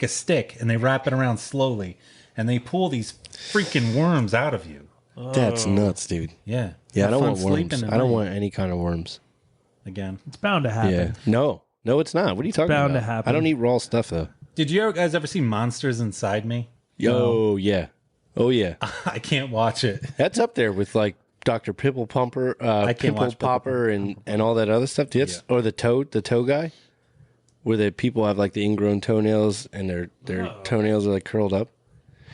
a stick and they wrap it around slowly, and they pull these freaking worms out of you. That's nuts, dude. Yeah, Yeah, I Have don't fun want worms. sleeping at I don't night. want any kind of worms. Again. It's bound to happen. Yeah. No, it's not. What are you talking bound about? to happen. I don't eat raw stuff though. Did you guys ever see Monsters Inside Me? Yo, yeah. Oh yeah. I can't watch it. That's up there with like Dr. Pimple Pumper, can't Pimple watch Pimple Popper, and all that other stuff. Or the toe guy, where the people have like the ingrown toenails and their toenails are like curled up.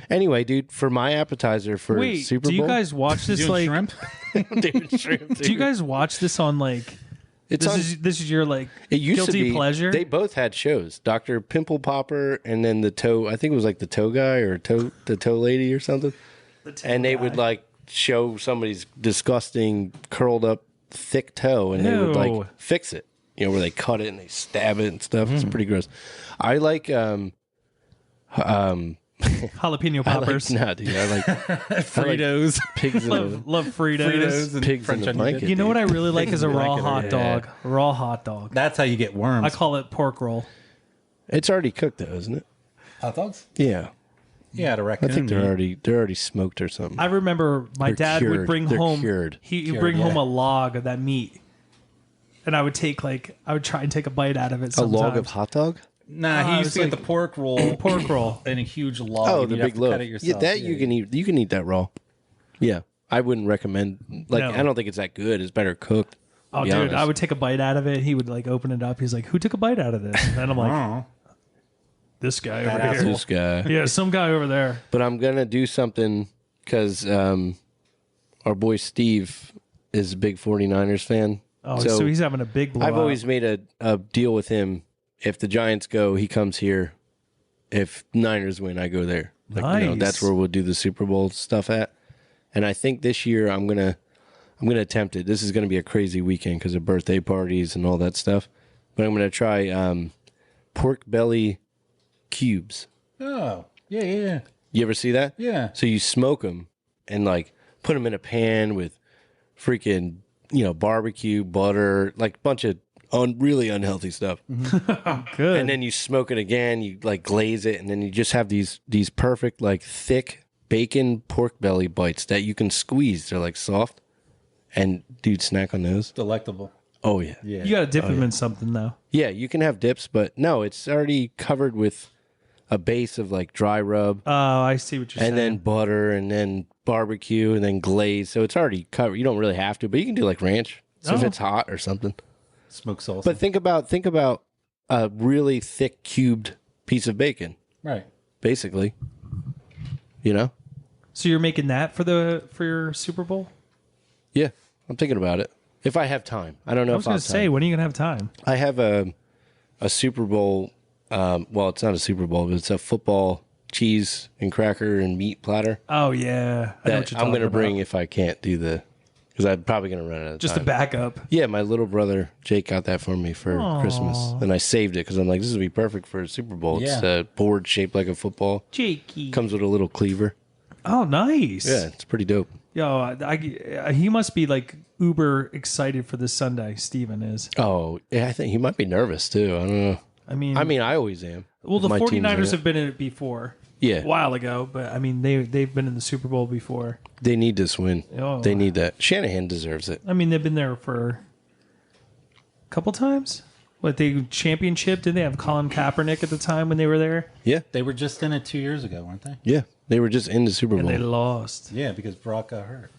Anyway, dude, for my appetizer for Wait, Super Bowl, do you guys watch this Doing like? shrimp? dude, shrimp, Do you guys watch this on like? It's This on, is your like it used guilty to be, pleasure. They both had shows, Dr. Pimple Popper, and then the toe. I think it was like the toe guy or the toe lady or something. And they would like show somebody's disgusting curled up thick toe, and they would Ew. like fix it. You know, where they cut it and they stab it and stuff. It's pretty gross. I like jalapeno poppers. Nah, dude. I like Fritos. pigs in love, a love Fritos. Fritos and pigs French in a onion blanket. dip. You know what I dude. really like is a raw blanket, hot yeah. dog. Raw hot dog. That's how you get worms. I call it pork roll. It's already cooked though, isn't it? hot dogs. Yeah, Yeah, to I raccoon. think meat. they're already smoked or something. I remember my They're dad would cured. bring They're home. cured. He'd Cured, bring home yeah. a log of that meat, and I would try and take a bite out of it. A Sometimes. log of hot dog? Nah, he it used was to get like- the pork roll pork roll. in a huge log. Oh, and the you'd have big to loaf. cut it Yeah, yourself. that you can eat. You can eat that raw. Yeah, I wouldn't recommend. Like, No. I don't think it's that good. It's better cooked. Oh, be dude, honest. I would take a bite out of it. He would like open it up. He's like, "Who took a bite out of this?" And I'm like, Oh, "This guy That over asshole. here." This guy. Yeah, some guy over there. But I'm gonna do something because our boy Steve is a big 49ers fan. Oh, so he's having a big blowout. I've always made a deal with him. If the Giants go, he comes here. If Niners win, I go there. Like, Nice. that's where we'll do the Super Bowl stuff at. And I think this year I'm gonna attempt it. This is gonna be a crazy weekend because of birthday parties and all that stuff. But I'm gonna try pork belly cubes. oh, yeah. You ever see that? Yeah. So you smoke them and like put them in a pan with freaking barbecue, butter, like a bunch of really unhealthy stuff. good. And then you smoke it again. You like glaze it, and then you just have these perfect like thick bacon pork belly bites that you can squeeze. They're like soft, and dude, snack on those. Delectable. Oh yeah, Yeah. you got to dip him in something though. yeah. You can have dips, but no, it's already covered with a base of like dry rub, Oh, I see what you're and saying. then butter, and then barbecue, and then glaze. So it's already covered. You don't really have to, but you can do like ranch. So if Oh. it's hot or something. Smoke salsa. But think about a really thick cubed piece of bacon, right. basically. You know? So you're making that for your Super Bowl? Yeah, I'm thinking about it. If I have time, I don't know I if was I'll going have to say, time. when are you going to have time? I have a Super Bowl. Well, it's not a Super Bowl, but it's a football cheese and cracker and meat platter Oh yeah, I know what that you're I'm talking going to about. bring if I can't do because I'm probably going to run out of Just time. a backup. Yeah, my little brother Jake got that for me for Christmas, and I saved it because I'm like, this would be perfect for a Super Bowl. It's Yeah. a board shaped like a football. Jakey. Comes with a little cleaver. Oh, nice. Yeah, it's pretty dope. Yo, he must be like uber excited for this Sunday. Steven is. Oh, yeah, I think he might be nervous too. I don't know. I mean, I always am. well, the My team's in 49ers it. have been in it before. Yeah. A while ago, but I mean, they've been in the Super Bowl before. They need this win. Oh. They need that. Shanahan deserves it. I mean, they've been there for a couple times. What, they championship? Did they have Colin Kaepernick at the time when they were there? Yeah, They were just in it 2 years ago, weren't they? yeah. They were just in the Super And Bowl. they lost. Yeah, because Brock got hurt.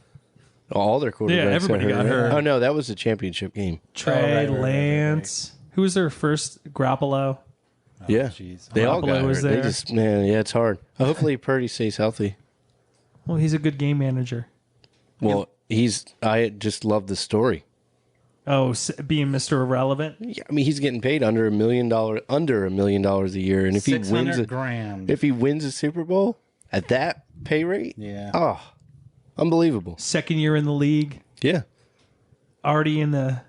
All their quarterbacks. Yeah, everybody got hurt. Oh no, that was the championship game. Trey, right. Lance. Who was their first? Garoppolo. Yeah, jeez. they all Garoppolo got was hurt. They there. just yeah, it's hard. Hopefully Purdy stays healthy. Well, he's a good game manager. Well, I just love the story. Oh, being Mr. Irrelevant. Yeah, I mean, he's getting paid under $1 million a year, and if he wins $600,000. if he wins a Super Bowl at that pay rate, Yeah. oh, unbelievable. Second year in the league. Yeah, Already in the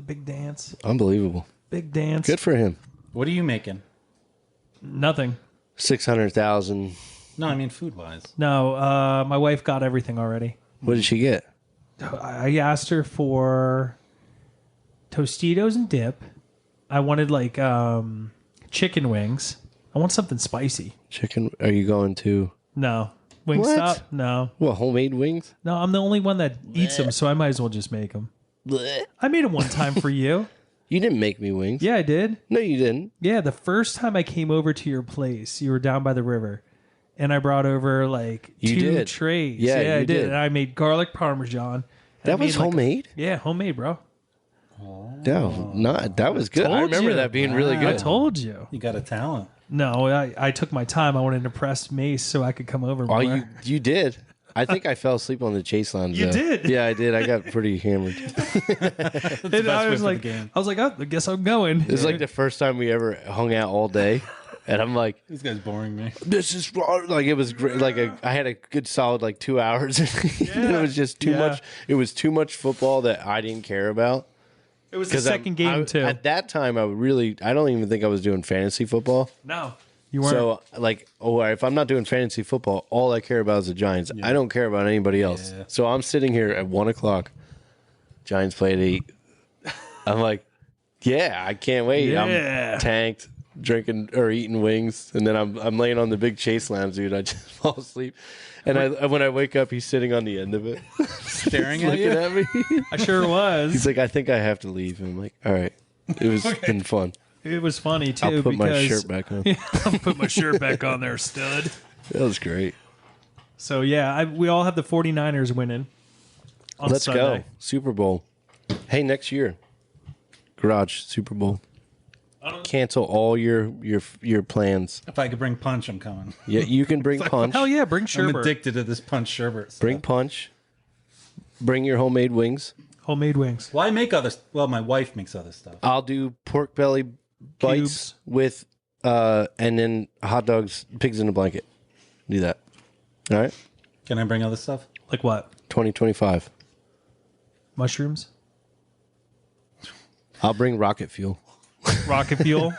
big dance. unbelievable. Big dance. Good for him. What are you making? Nothing. 600,000. No, I mean food wise. No, my wife got everything already. What did she get? I asked her for Tostitos and dip. I wanted like chicken wings. I want something spicy. Chicken. Are you going to No. Wingstop? No. what? Homemade wings? No, I'm the only one that eats them, so I might as well just make them. I made them one time for you. You didn't make me wings. Yeah, I did. No, you didn't. Yeah, the first time I came over to your place, you were down by the river, and I brought over like You 2 did. trays. Yeah, I you did. did. And I made garlic parmesan. That was homemade? Yeah, homemade, bro. No, not that was good. I Told remember you. that being really I good. told you. You got a talent. No, I took my time. I wanted to impress Mase so I could come over more. Oh, you did. I think I fell asleep on the chase lounge. You though. did? Yeah, I did. I got pretty hammered. And I was like, oh, I guess I'm going. It was like the first time we ever hung out all day, and I'm like, This guy's boring me. this is like it was great. Like I had a good solid like 2 hours. It was just too much. It was too much football that I didn't care about. It was the second game too. At that time, I don't even think I was doing fantasy football. No, you weren't. So like, if I'm not doing fantasy football, all I care about is the Giants. I don't care about anybody else. Yeah. So I'm sitting here at 1:00. Giants play at 8. I'm like, yeah, I can't wait. Yeah. I'm tanked, drinking or eating wings, and then I'm laying on the big chase lounge, dude. I just fall asleep, and when I wake up, he's sitting on the end of it, Staring at looking you. at me. I sure was. He's like, I think I have to leave. And I'm like, all right. It was been fun. It was funny too. I'll put my because shirt back on. I'll put my shirt back on there, stud. That was great. So yeah, we all have the 49ers winning. On Let's Sunday. go. Super Bowl. Hey, next year. Garage Super Bowl. Cancel all your plans. If I could bring punch, I'm coming. Yeah, you can bring punch. Hell yeah, bring I'm sherbet. addicted to this punch sherbet. So. Bring punch. Bring your homemade wings. Homemade wings. Well, I make other. Well, my wife makes other stuff. I'll do pork belly bites Cubes. with and then hot dogs, pigs in a blanket. Do that. All right. Can I bring other stuff? Like what? 2025. Mushrooms? I'll bring rocket fuel. Rocket fuel?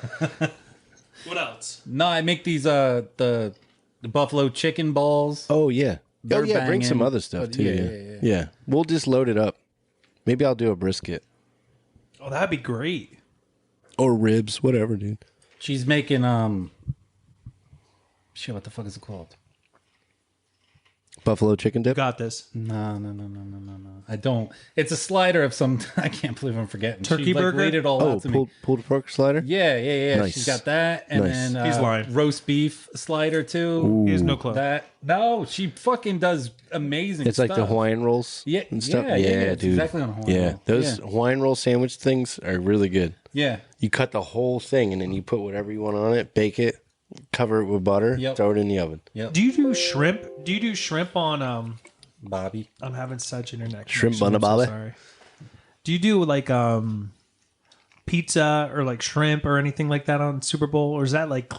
What else? No, I make these the buffalo chicken balls. Oh yeah. They're Bring banging. some other stuff But too. yeah. Yeah. We'll just load it up. Maybe I'll do a brisket Oh, that'd be great. or ribs, whatever, dude. She's making shit. What the fuck is it called? Buffalo chicken dip. Got this. No. I don't. It's a slider of some. I can't believe I'm forgetting. Turkey she, burger? Laid it all Oh, out to me. pulled pork slider. Yeah. Nice. She's got that, and Nice. then He's lying. roast beef slider too. He has no clue. That no, she fucking does amazing. It's like the stuff. Hawaiian rolls. Yeah, and stuff. yeah, it's dude. exactly on a Hawaiian Yeah, roll. those Yeah. Hawaiian roll sandwich things are really good. Yeah, You cut the whole thing and then you put whatever you want on it, bake it, cover it with butter, Yep. throw it in the oven. Do you do shrimp? Do you do shrimp on Bobby. I'm having such internet Shrimp connection, I'm so bun-a-bobby? sorry. Do you do like pizza or like shrimp or anything like that on Super Bowl, or is that like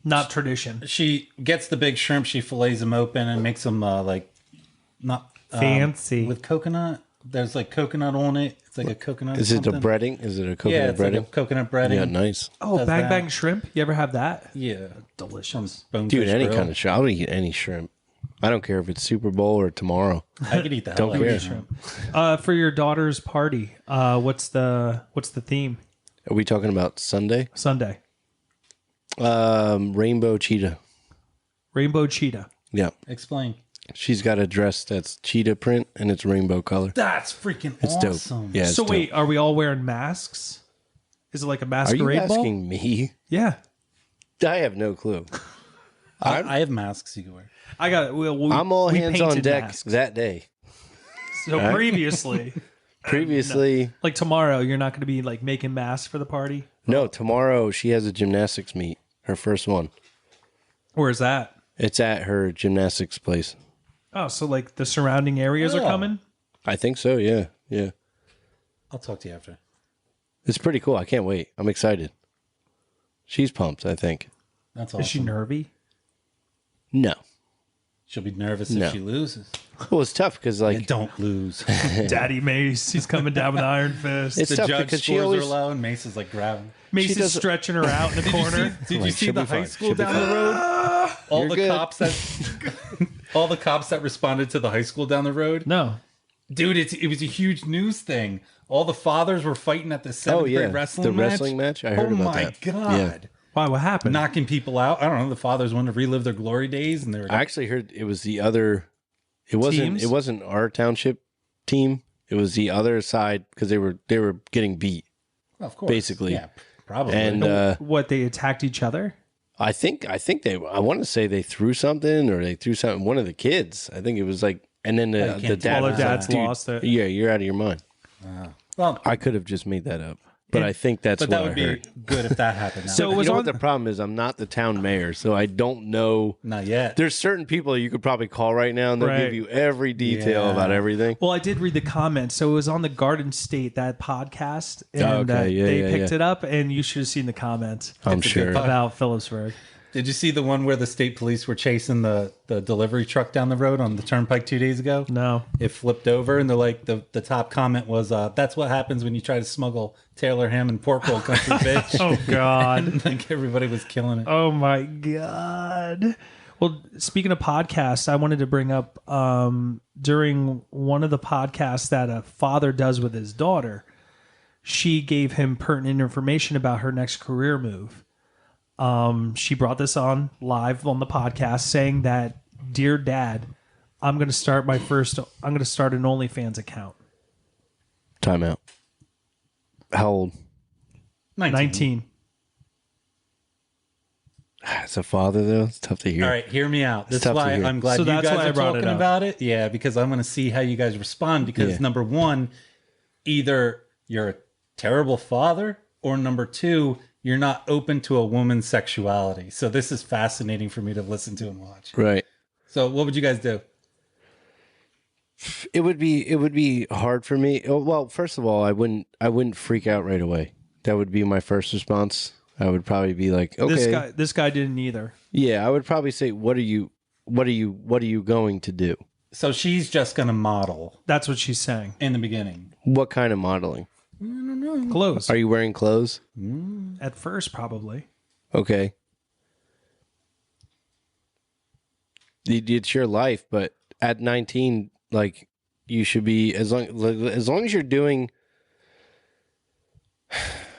not tradition? She gets the big shrimp. She fillets them open and makes them like not Fancy. with coconut. There's like coconut on it. It's like a coconut. Is it the something. breading? Is it a coconut Yeah, it's breading? like a coconut breading. Yeah, nice. Oh, Does bang that. bang shrimp. You ever have that? Yeah, Delicious. Bonefish Dude, any grill. kind of shrimp. I'll eat any shrimp. I don't care if it's Super Bowl or tomorrow. I could eat the hell Don't out of care. shrimp. For your daughter's party, what's the theme? Are we talking about Sunday? Sunday. Rainbow cheetah. Rainbow cheetah. Yeah. Explain. She's got a dress that's cheetah print and it's rainbow color. That's freaking It's awesome. dope. Yeah. It's So dope. wait, are we all wearing masks? Is it like a Are you masquerade ball? asking me? Yeah. I have no clue. I have masks you can wear. I got it. I'm all we hands on painted deck masks. that day. So previously, Previously, like tomorrow, you're not going to be like making masks for the party? no, tomorrow she has a gymnastics meet, her first one. Where's that? It's at her gymnastics place. Oh, so like the surrounding areas are Oh. coming? I think so, yeah. Yeah. I'll talk to you after. It's pretty cool. I can't wait. I'm excited. She's pumped, I think. That's awesome. Is she nervy? No. She'll be nervous No. if she loses. Well, it's tough because, like, Don't lose. Daddy Mace, he's coming down with iron fist. it's the tough judge because scores she always. are low and Mace is like grabbing. Mace she is doesn't- stretching her out in the corner. Did you Like, see she'll the be high fine. school She'll be down the road? All You're the good. cops that all the cops that responded to the high school down the road. No. Dude, it was a huge news thing. All the fathers were fighting at the seventh grade wrestling match. I heard about that. Oh my God. Yeah. Why? What happened? Knocking people out. I don't know. The fathers wanted to relive their glory days, and they were. I actually heard it was the other. It wasn't. Teams? It wasn't our township team. It was the other side because they were getting beat. Well, of course, basically. yeah, probably. And what, they attacked each other? I think they. I want to say they threw something, or they threw something. One of the kids. I think it was like, and then the dad. Well, the was dad's like, lost it. Yeah, you're out of your mind. Well, I could have just made that up, but I think that's but what that I would be heard. good if that happened. Now. So it was you know on what the problem is? I'm not the town mayor, so I don't know. Not yet. There's certain people you could probably call right now, and they'll Right. give you every detail Yeah. about everything. Well, I did read the comments. So it was on the Garden State, that podcast, and Okay, yeah, they yeah, picked yeah. it up, and you should have seen the comments I'm It's a sure. good pod. about Phillipsburg. Did you see the one where the state police were chasing the delivery truck down the road on the turnpike 2 days ago? No. It flipped over, and they're like, the top comment was, "That's what happens when you try to smuggle Taylor ham and pork roll, country bitch." Oh, God. And like everybody was killing it. Oh, my God. Well, speaking of podcasts, I wanted to bring up during one of the podcasts that a father does with his daughter, she gave him pertinent information about her next career move. She brought this on live on the podcast saying that, "Dear Dad, I'm going to start an OnlyFans account." Time out. How old? 19. As a father, though, it's tough to hear. All right, hear me out. This is tough to why hear. I'm glad So you that's guys why I are brought it talking up. about it. Yeah, because I'm going to see how you guys respond. Because Yeah. number one, either you're a terrible father, or number two, you're not open to a woman's sexuality. So this is fascinating for me to listen to and watch. Right. So what would you guys do? It would be hard for me. Well, first of all, I wouldn't freak out right away. That would be my first response. I would probably be like, okay, This guy didn't either. yeah. I would probably say, what are you going to do? So she's just going to model That's what she's saying. in the beginning. What kind of modeling? Clothes. Are you wearing clothes? At first, probably. Okay. It's your life, but at 19, like, you should be as long as you're doing.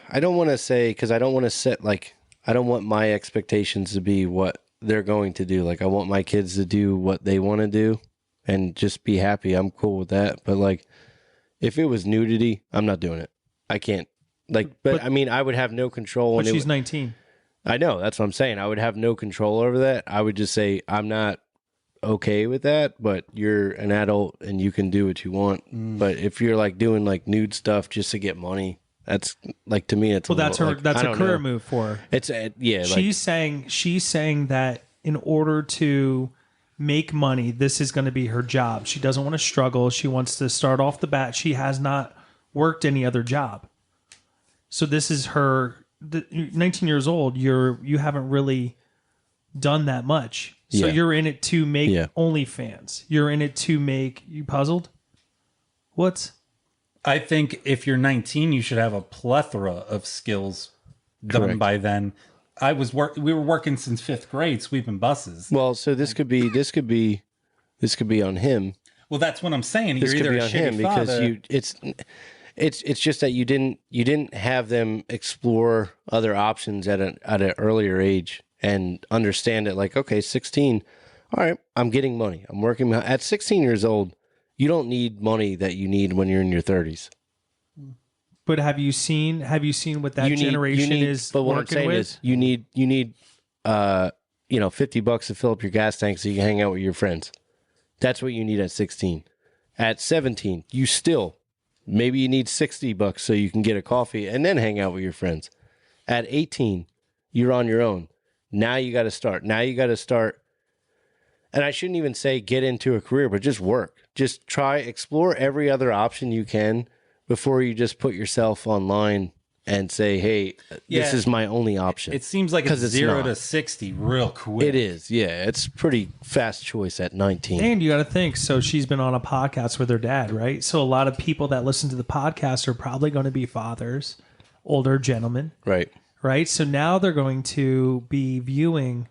I don't want to say, because I don't want to set, like, I don't want my expectations to be what they're going to do. Like, I want my kids to do what they want to do and just be happy. I'm cool with that. But like, if it was nudity, I'm not doing it. I can't. Like, but I mean, I would have no control. But and she's 19. I know, that's what I'm saying. I would have no control over that. I would just say, I'm not okay with that, but you're an adult and you can do what you want. But if you're like doing like nude stuff just to get money, that's like, to me, it's Well, that's a career move for her. It's yeah. She's saying that in order to make money, this is going to be her job. She doesn't want to struggle. She wants to start off the bat. She has not worked any other job. So this is her. 19 years old. You haven't really done that much. So Yeah. you're in it to make Yeah. OnlyFans. You're in it to make. You puzzled? What? I think if you're 19, you should have a plethora of skills done Correct. by then. We were working since 5th grade, sweeping buses. well, so this could be on him. Well, that's what I'm saying. This You're could either be a on shitty him because father. it's just that you didn't have them explore other options at an earlier age and understand it. Like, okay, 16, all right, I'm getting money. I'm working at 16 years old. You don't need money that you need when you're in your 30s. But have you seen what that generation is But what I'm working saying with? is, you need $50 to fill up your gas tank so you can hang out with your friends. That's what you need at 16. At 17, you still maybe you need $60 so you can get a coffee and then hang out with your friends. At 18, you're on your own. Now you got to start. And I shouldn't even say get into a career, but just work. Just explore every other option you can before you just put yourself online and say, hey, this is my only option. It seems like it's 'Cause it's 0 not. to 60 real quick. It is, yeah. It's pretty fast choice at 19. And you got to think, so she's been on a podcast with her dad, right? So a lot of people that listen to the podcast are probably going to be fathers, older gentlemen, Right. right? So now they're going to be viewing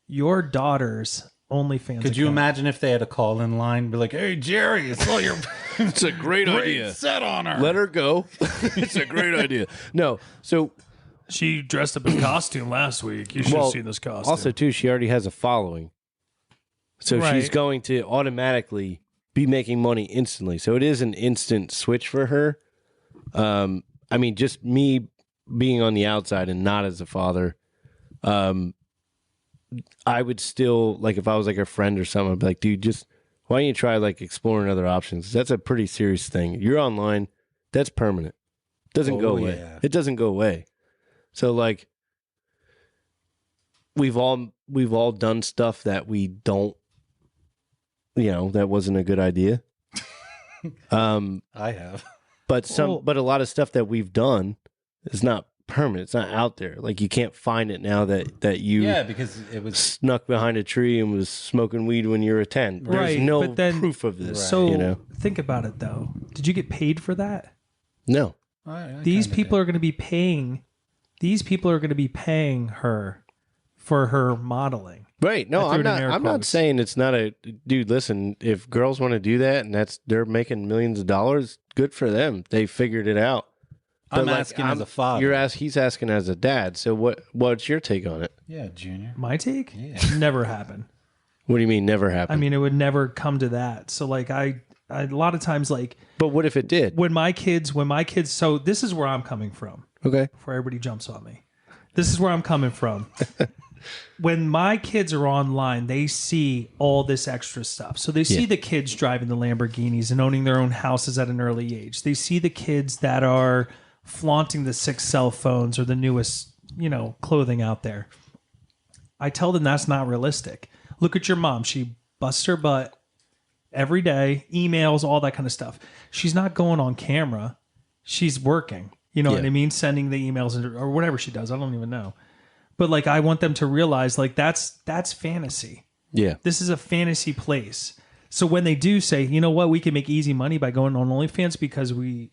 your daughters OnlyFans. Could you imagine if they had a call-in line, be like, "Hey Jerry, I saw your It's a great idea. set on her. Let her go. It's a great idea. No, so She dressed up in costume last week. You should have seen this costume. also too, she already has a following, so Right. she's going to automatically be making money instantly. So it is an instant switch for her. I mean, just me being on the outside and not as a father, I would still, like, if I was like a friend or something, I'd be like, dude, just why don't you try like exploring other options? That's a pretty serious thing. You're online, that's permanent. Doesn't go away. yeah. It doesn't go away. So like, we've all done stuff that we don't, that wasn't a good idea. I have. But but a lot of stuff that we've done is not permanent. It's not out there. Like, you can't find it now that you Because it was snuck behind a tree and was smoking weed when you were 10. There's Right, no but then- proof of this. So think about it though. Did you get paid for that? No. These people are going to be paying. These people are going to be paying her for her modeling. Right. No, I threw I'm it in not. air I'm not quotes. saying it's not a dude. Listen, if girls want to do that and they're making millions of dollars, good for them. They figured it out. I'm But, like, asking as a father. He's asking as a dad. So what's your take on it? Yeah, Junior. My take? Never happened. What do you mean never happened? I mean, it would never come to that. So like I a lot of times, like but what if it did? when my kids, so this is where I'm coming from. Okay. Before everybody jumps on me, this is where I'm coming from. When my kids are online, they see all this extra stuff. So they see the kids driving the Lamborghinis and owning their own houses at an early age. They see the kids that are flaunting the 6 cell phones or the newest, clothing out there. I tell them that's not realistic. Look at your mom. She busts her butt every day, emails, all that kind of stuff. She's not going on camera. She's working. You know what I mean? Sending the emails or whatever she does. I don't even know. But like, I want them to realize like that's fantasy. Yeah. This is a fantasy place. So when they do say, you know what, we can make easy money by going on OnlyFans because we,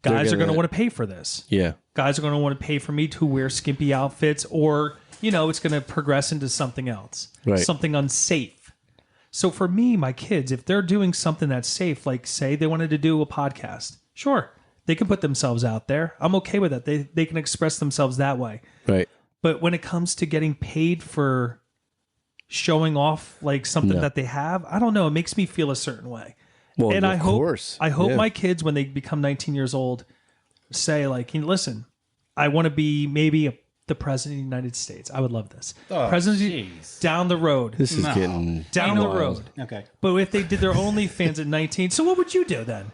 guys are going to want to pay for this. Yeah. Guys are going to want to pay for me to wear skimpy outfits, or, it's going to progress into something else, Right. something unsafe. So for me, my kids, if they're doing something that's safe, like say they wanted to do a podcast, sure, they can put themselves out there. I'm okay with that. They can express themselves that way. Right. But when it comes to getting paid for showing off like something that they have, I don't know. It makes me feel a certain way. Well, And of course. I hope Yeah. my kids, when they become 19 years old, say like, listen, I want to be maybe the president of the United States. I would love this. President down the road. This is getting Down the road. Okay. But if they did their OnlyFans at 19, so what would you do then?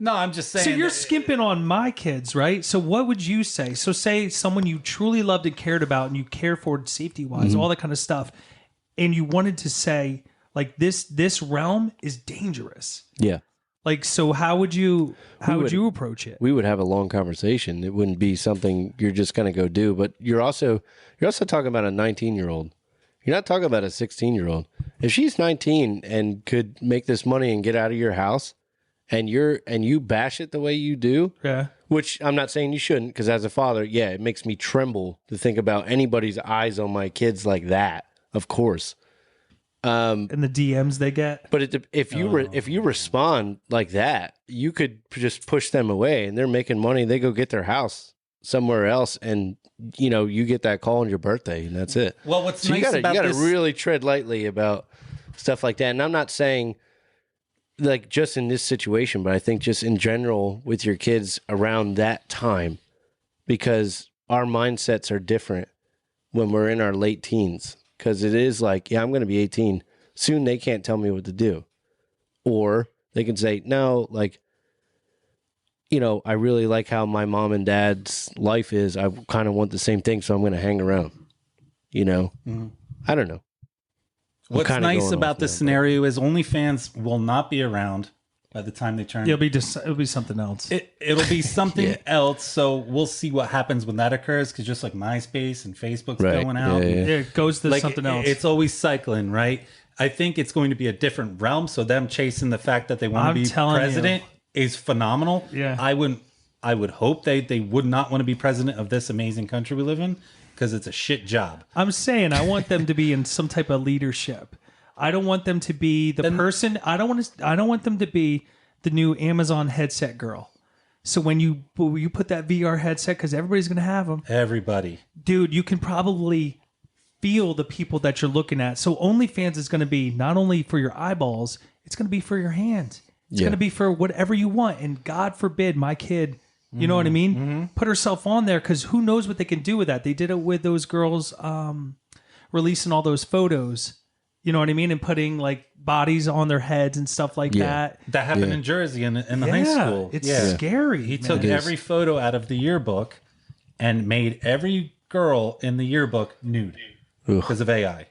No, I'm just saying. So you're skimping on my kids, right? So what would you say? So say someone you truly loved and cared about and you cared for safety-wise, all that kind of stuff, and you wanted to say, like, this realm is dangerous. Yeah. Like, so how would you approach it? We would have a long conversation. It wouldn't be something you're just going to go do. But you're also talking about a 19-year-old. You're not talking about a 16-year-old. If she's 19 and could make this money and get out of your house, and you bash it the way you do, Yeah. which I'm not saying you shouldn't, because as a father, yeah, it makes me tremble to think about anybody's eyes on my kids like that. Of course. And the DMs they get. But if you respond like that, you could just push them away, and they're making money. They go get their house somewhere else, and you get that call on your birthday, and that's it. Well, what's So nice you about gotta this? really tread lightly about stuff like that. And I'm not saying like just in this situation, but I think just in general with your kids around that time, because our mindsets are different when we're in our late teens. Because it is like, yeah, I'm going to be 18 soon. They can't tell me what to do, or they can say no, like, I really like how my mom and dad's life is. I kind of want the same thing, so I'm going to hang around. I don't know. What's kinda nice going about off this now, scenario is OnlyFans will not be around by the time they turn. It'll be something else. It'll be something else. So we'll see what happens when that occurs. Because just like MySpace and Facebook's Right. going out, Yeah. It goes to like something else. it's always cycling, right? I think it's going to be a different realm. So them chasing the fact that they want I'm to be telling president is phenomenal. Yeah. I would hope they would not want to be president of this amazing country we live in. because it's a shit job. I'm saying I want them to be in some type of leadership. I don't want them to be the person. I don't want them to be the new Amazon headset girl. So when you put that VR headset, because everybody's going to have them. Everybody. Dude, you can probably feel the people that you're looking at. So OnlyFans is going to be not only for your eyeballs, it's going to be for your hands. It's going to be for whatever you want. And God forbid my kid, you know what I mean? Put herself on there, because who knows what they can do with that. They did it with those girls releasing all those photos. You know what I mean? And putting like bodies on their heads and stuff like that. That happened in Jersey in the high school. It's scary. He took every photo out of the yearbook and made every girl in the yearbook nude because of AI.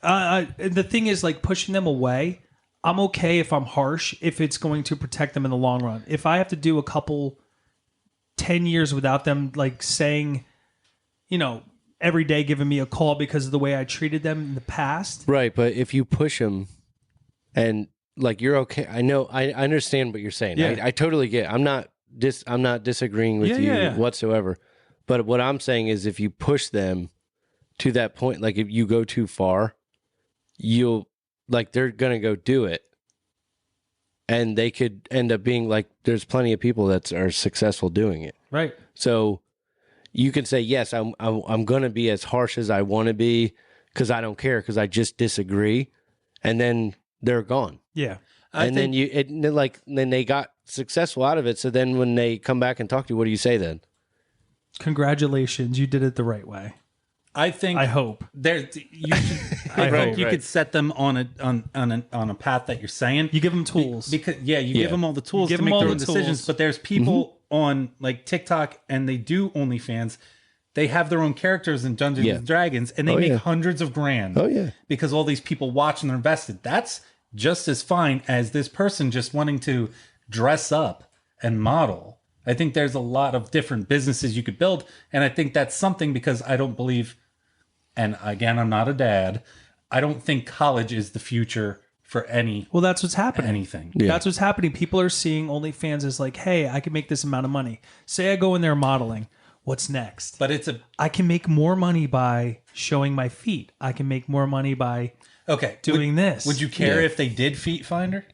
The thing is, like, pushing them away, I'm okay if I'm harsh, if it's going to protect them in the long run. If I have to do a couple 10 years without them, like, saying, you know, every day giving me a call because of the way I treated them in the past. Right, but if you push them and, like, you're okay. I know, I understand what you're saying. Yeah. I totally get it. I'm not disagreeing with you whatsoever. But what I'm saying is, if you push them to that point, like, if you go too far, they're going to go do it. And they could end up being like, there's plenty of people that are successful doing it. Right. So you can say, yes, I'm going to be as harsh as I want to be because I don't care, because I just disagree. And then they're gone. Yeah. Then they got successful out of it. So then when they come back and talk to you, what do you say then? Congratulations, you did it the right way. I hope you could set them on a path that you're saying. You give them tools because give them all the tools to make their own decisions. But there's people on like TikTok, and they do OnlyFans. They have their own characters in Dungeons and Dragons, and they make hundreds of grand. Oh yeah, because all these people watch and they're invested. That's just as fine as this person just wanting to dress up and model. I think there's a lot of different businesses you could build, and I think that's something, because I don't believe. And again, I'm not a dad. I don't think college is the future for any. Well, that's what's happening. Anything. Yeah. That's what's happening. People are seeing OnlyFans as like, hey, I can make this amount of money. Say I go in there modeling. What's next? But I can make more money by showing my feet. I can make more money by doing this. Would you care if they did Feet Finder?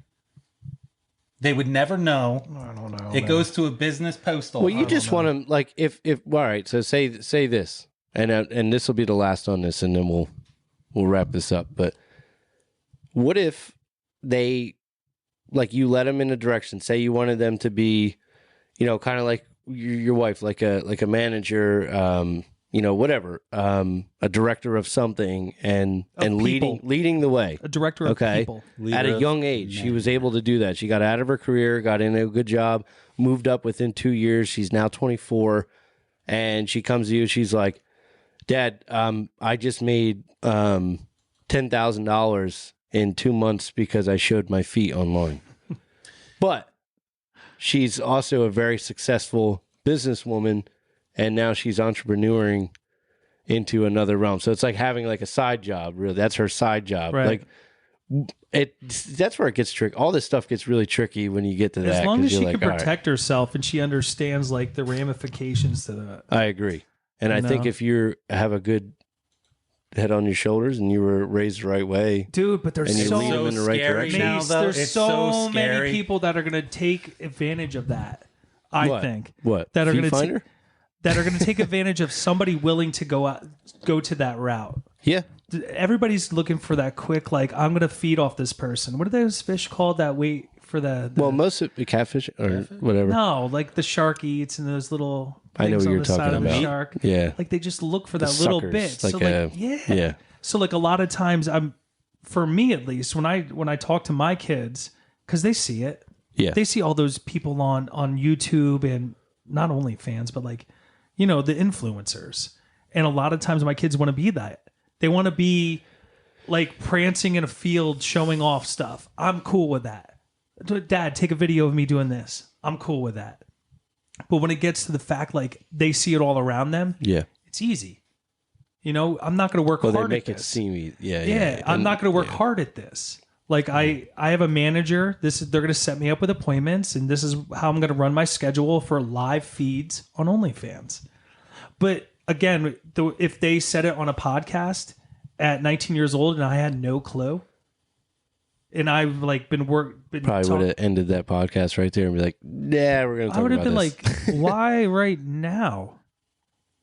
They would never know. I don't know. It goes to a business postal. Well, you just want to, like, if all right. So say this. And this will be the last on this, and then we'll wrap this up. But what if they, like, you led them in a direction? Say you wanted them to be, you know, kind of like your wife, like a manager, you know, whatever, a director of something, and leading the way. A director of people. At a young age, she was able to do that. She got out of her career, got in a good job, moved up within 2 years. She's now 24, and she comes to you. She's like, Dad, I just made $10,000 in 2 months because I showed my feet online. But she's also a very successful businesswoman, and now she's entrepreneuring into another realm. So it's like having like a side job. Really, that's her side job. Right. Like that's where it gets tricky. All this stuff gets really tricky when you get to that. As long as she can protect herself and she understands like the ramifications to that. I agree. And I think if you have a good head on your shoulders and you were raised the right way, dude, but there's so lead them in the right direction. Now, there's so many people that are going to take advantage of that. I think that are going to that are going to take advantage of somebody willing to go to that route. Yeah. Everybody's looking for that quick, like, I'm going to feed off this person. What are those fish called that wait for the well, most of the catfish or whatever. No, like the shark eats and those little I know what on you're the talking side about. Of the shark. Yeah. Like they just look for that the little suckers, bit. Like so yeah. So like a lot of times for me at least, when I talk to my kids, because they see it. Yeah. They see all those people on YouTube and not only fans, but like, you know, the influencers. And a lot of times my kids want to be that. They want to be like prancing in a field, showing off stuff. I'm cool with that. Dad, take a video of me doing this. I'm cool with that. But when it gets to the fact, like they see it all around them, it's easy. You know, I'm not going to work hard they make at it this. seem I'm not going to work hard at this. Like I have a manager. They're going to set me up with appointments, and this is how I'm going to run my schedule for live feeds on OnlyFans. But again, if they said it on a podcast at 19 years old and I had no clue, and I've like been Probably would have ended that podcast right there and be like, "Yeah, we're gonna talk about this." I would have been like, "Why right now?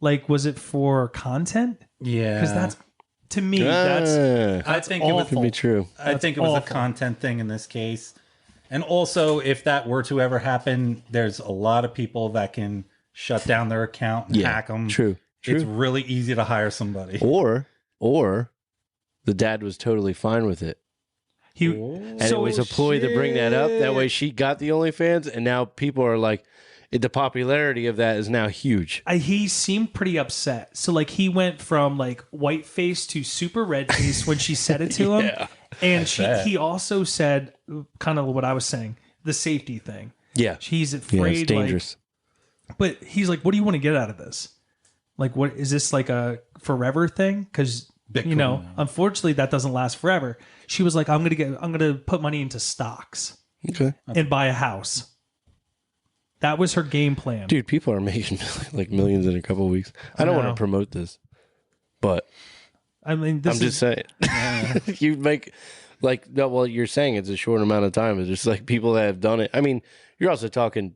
Like, was it for content? Yeah, because that's to me that's I think awful. it Could be true. I think it was awful. a content thing in this case. And also, if that were to ever happen, there's a lot of people that can shut down their account and hack them. True. It's really easy to hire somebody. Or the dad was totally fine with it. And it was a ploy to bring that up. That way she got the OnlyFans, and now people are like, the popularity of that is now huge. He seemed pretty upset. So like he went from like white face to super red face when she said it to him. And he also said kind of what I was saying, the safety thing. Yeah. He's afraid. It's dangerous. But he's like, what do you want to get out of this? Like, what is this like a forever thing? Because unfortunately, that doesn't last forever. She was like, I'm gonna put money into stocks, and buy a house. That was her game plan, dude. People are making like millions in a couple of weeks. I don't want to promote this, but I mean, I'm just saying, you make like no. Well, you're saying it's a short amount of time. It's just like people that have done it. I mean, you're also talking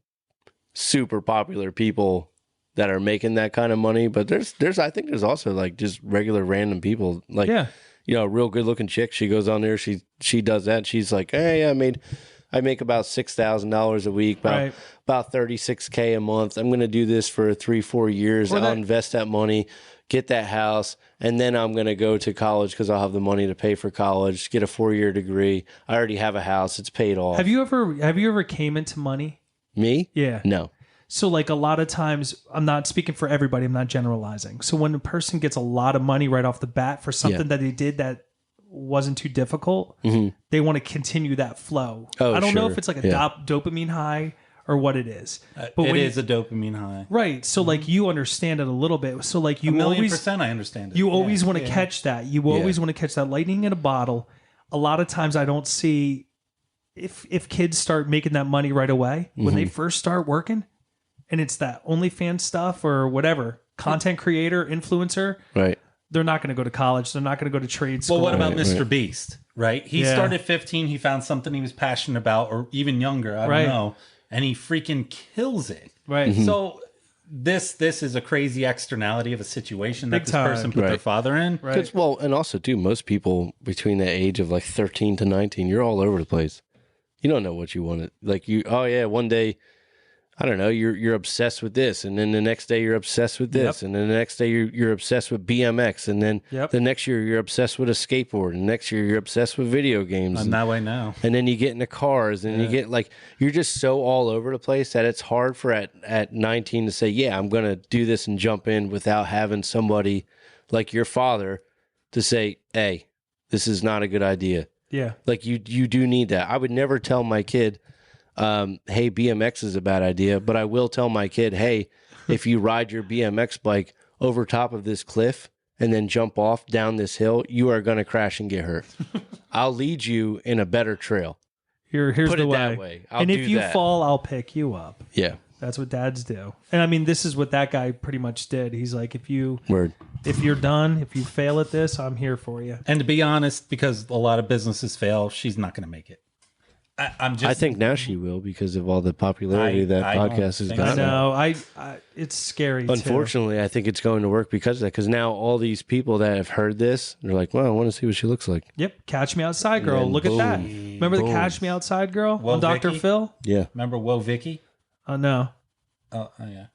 super popular people that are making that kind of money, but there's I think there's also like just regular random people like a real good looking chick. She goes on there, she does that. She's like, hey, I make about $6,000 a week, about $36K a month. I'm gonna do this for 3-4 years. I'll invest that money, get that house, and then I'm gonna go to college because I'll have the money to pay for college, get a 4-year degree. I already have a house, it's paid off. Have you ever came into money? Me? Yeah. No. So like a lot of times, I'm not speaking for everybody, I'm not generalizing. So when a person gets a lot of money right off the bat for something that they did that wasn't too difficult, they want to continue that flow. I don't know if it's like a dopamine high or what it is. But it is a dopamine high. Right. So like you understand it a little bit. So like you 1,000,000% I understand it. You always want to catch that. You always want to catch that lightning in a bottle. A lot of times I don't see if kids start making that money right away, when they first start working, and it's that OnlyFans stuff or whatever, content creator, influencer, right? They're not going to go to college. They're not going to go to trade school. Well, what about Mr. Beast, right? He started 15. He found something he was passionate about, or even younger. I don't know. And he freaking kills it. Right. So this is a crazy externality of a situation that this person put their father in. Right. Well, and also, too, most people between the age of like 13 to 19, you're all over the place. You don't know what you want. Like one day, I don't know, you're obsessed with this, and then the next day you're obsessed with this, and then the next day you're obsessed with BMX, and then the next year you're obsessed with a skateboard, and next year you're obsessed with video games. I'm that way now. And then you get into cars, and you get like, you're just so all over the place that it's hard for at 19 to say, yeah, I'm going to do this and jump in without having somebody like your father to say, hey, this is not a good idea. Yeah. Like you do need that. I would never tell my kid, hey, BMX is a bad idea, but I will tell my kid, hey, if you ride your BMX bike over top of this cliff and then jump off down this hill, you are going to crash and get hurt. I'll lead you in a better trail. Here's Put the it way. that way. And if you fall, I'll pick you up. Yeah. That's what dads do. And I mean, this is what that guy pretty much did. He's like, if you're done, if you fail at this, I'm here for you. And to be honest, because a lot of businesses fail, she's not going to make it. I think now she will because of all the popularity that podcast has gotten. I know. It's scary. Unfortunately, I think it's going to work because of that. Because now all these people that have heard this, they're like, "Well, I want to see what she looks like." Yep, Catch Me Outside Girl. Look at that. Remember the Catch Me Outside Girl on Dr. Phil? Yeah. Remember Whoa Vicky? Oh no. Oh yeah.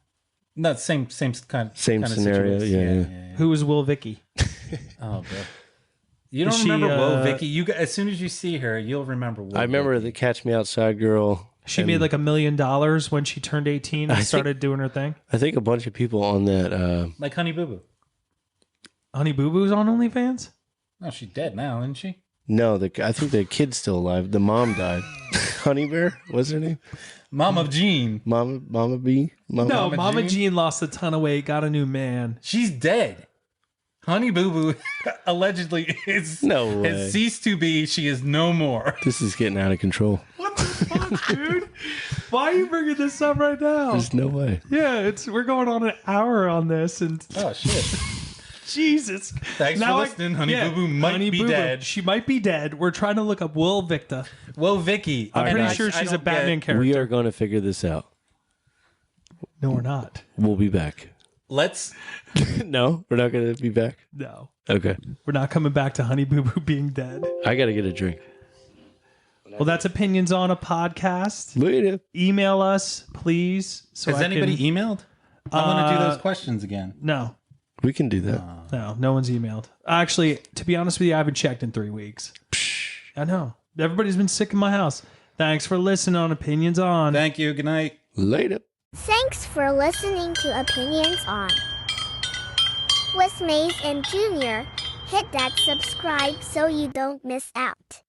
No, same kind of scenario. Yeah. Who was Will Vicky? Oh, bro. You don't remember Whoa Vicky? As soon as you see her, you'll remember Whoa I remember Vicky. the Catch Me Outside Girl. She made like $1 million when she turned 18 and started doing her thing. I think a bunch of people on that. Like Honey Boo Boo. Honey Boo Boo's on OnlyFans? No, she's dead now, isn't she? No, I think the kid's still alive. The mom died. Honey Bear? What's her name? Mama Jean. Mama B? Mama Jean lost a ton of weight, got a new man. She's dead. Honey Boo Boo allegedly has ceased to be. She is no more. This is getting out of control. What Fuck, dude. Why are you bringing this up right now? There's no way. Yeah, we're going on an hour on this, and Oh shit! Jesus. Thanks for listening. Honey Boo Boo might be dead. She might be dead. We're trying to look up Will Victor. Well, Vicky, I'm pretty and sure I she's a don't Batman get- character. We are going to figure this out. No, we're not. We'll be back. Let's. No, we're not going to be back. No. Okay. We're not coming back to Honey Boo Boo being dead. I got to get a drink. Well, that's Opinions on a Podcast. Later. Email us, please. So Has I anybody can- emailed? I want to do those questions again. No. We can do that. No one's emailed. Actually, to be honest with you, I haven't checked in 3 weeks. I know. Everybody's been sick in my house. Thanks for listening on Opinions on. Thank you. Good night. Later. Thanks for listening to Opinions On. With Mase and Junior, hit that subscribe so you don't miss out.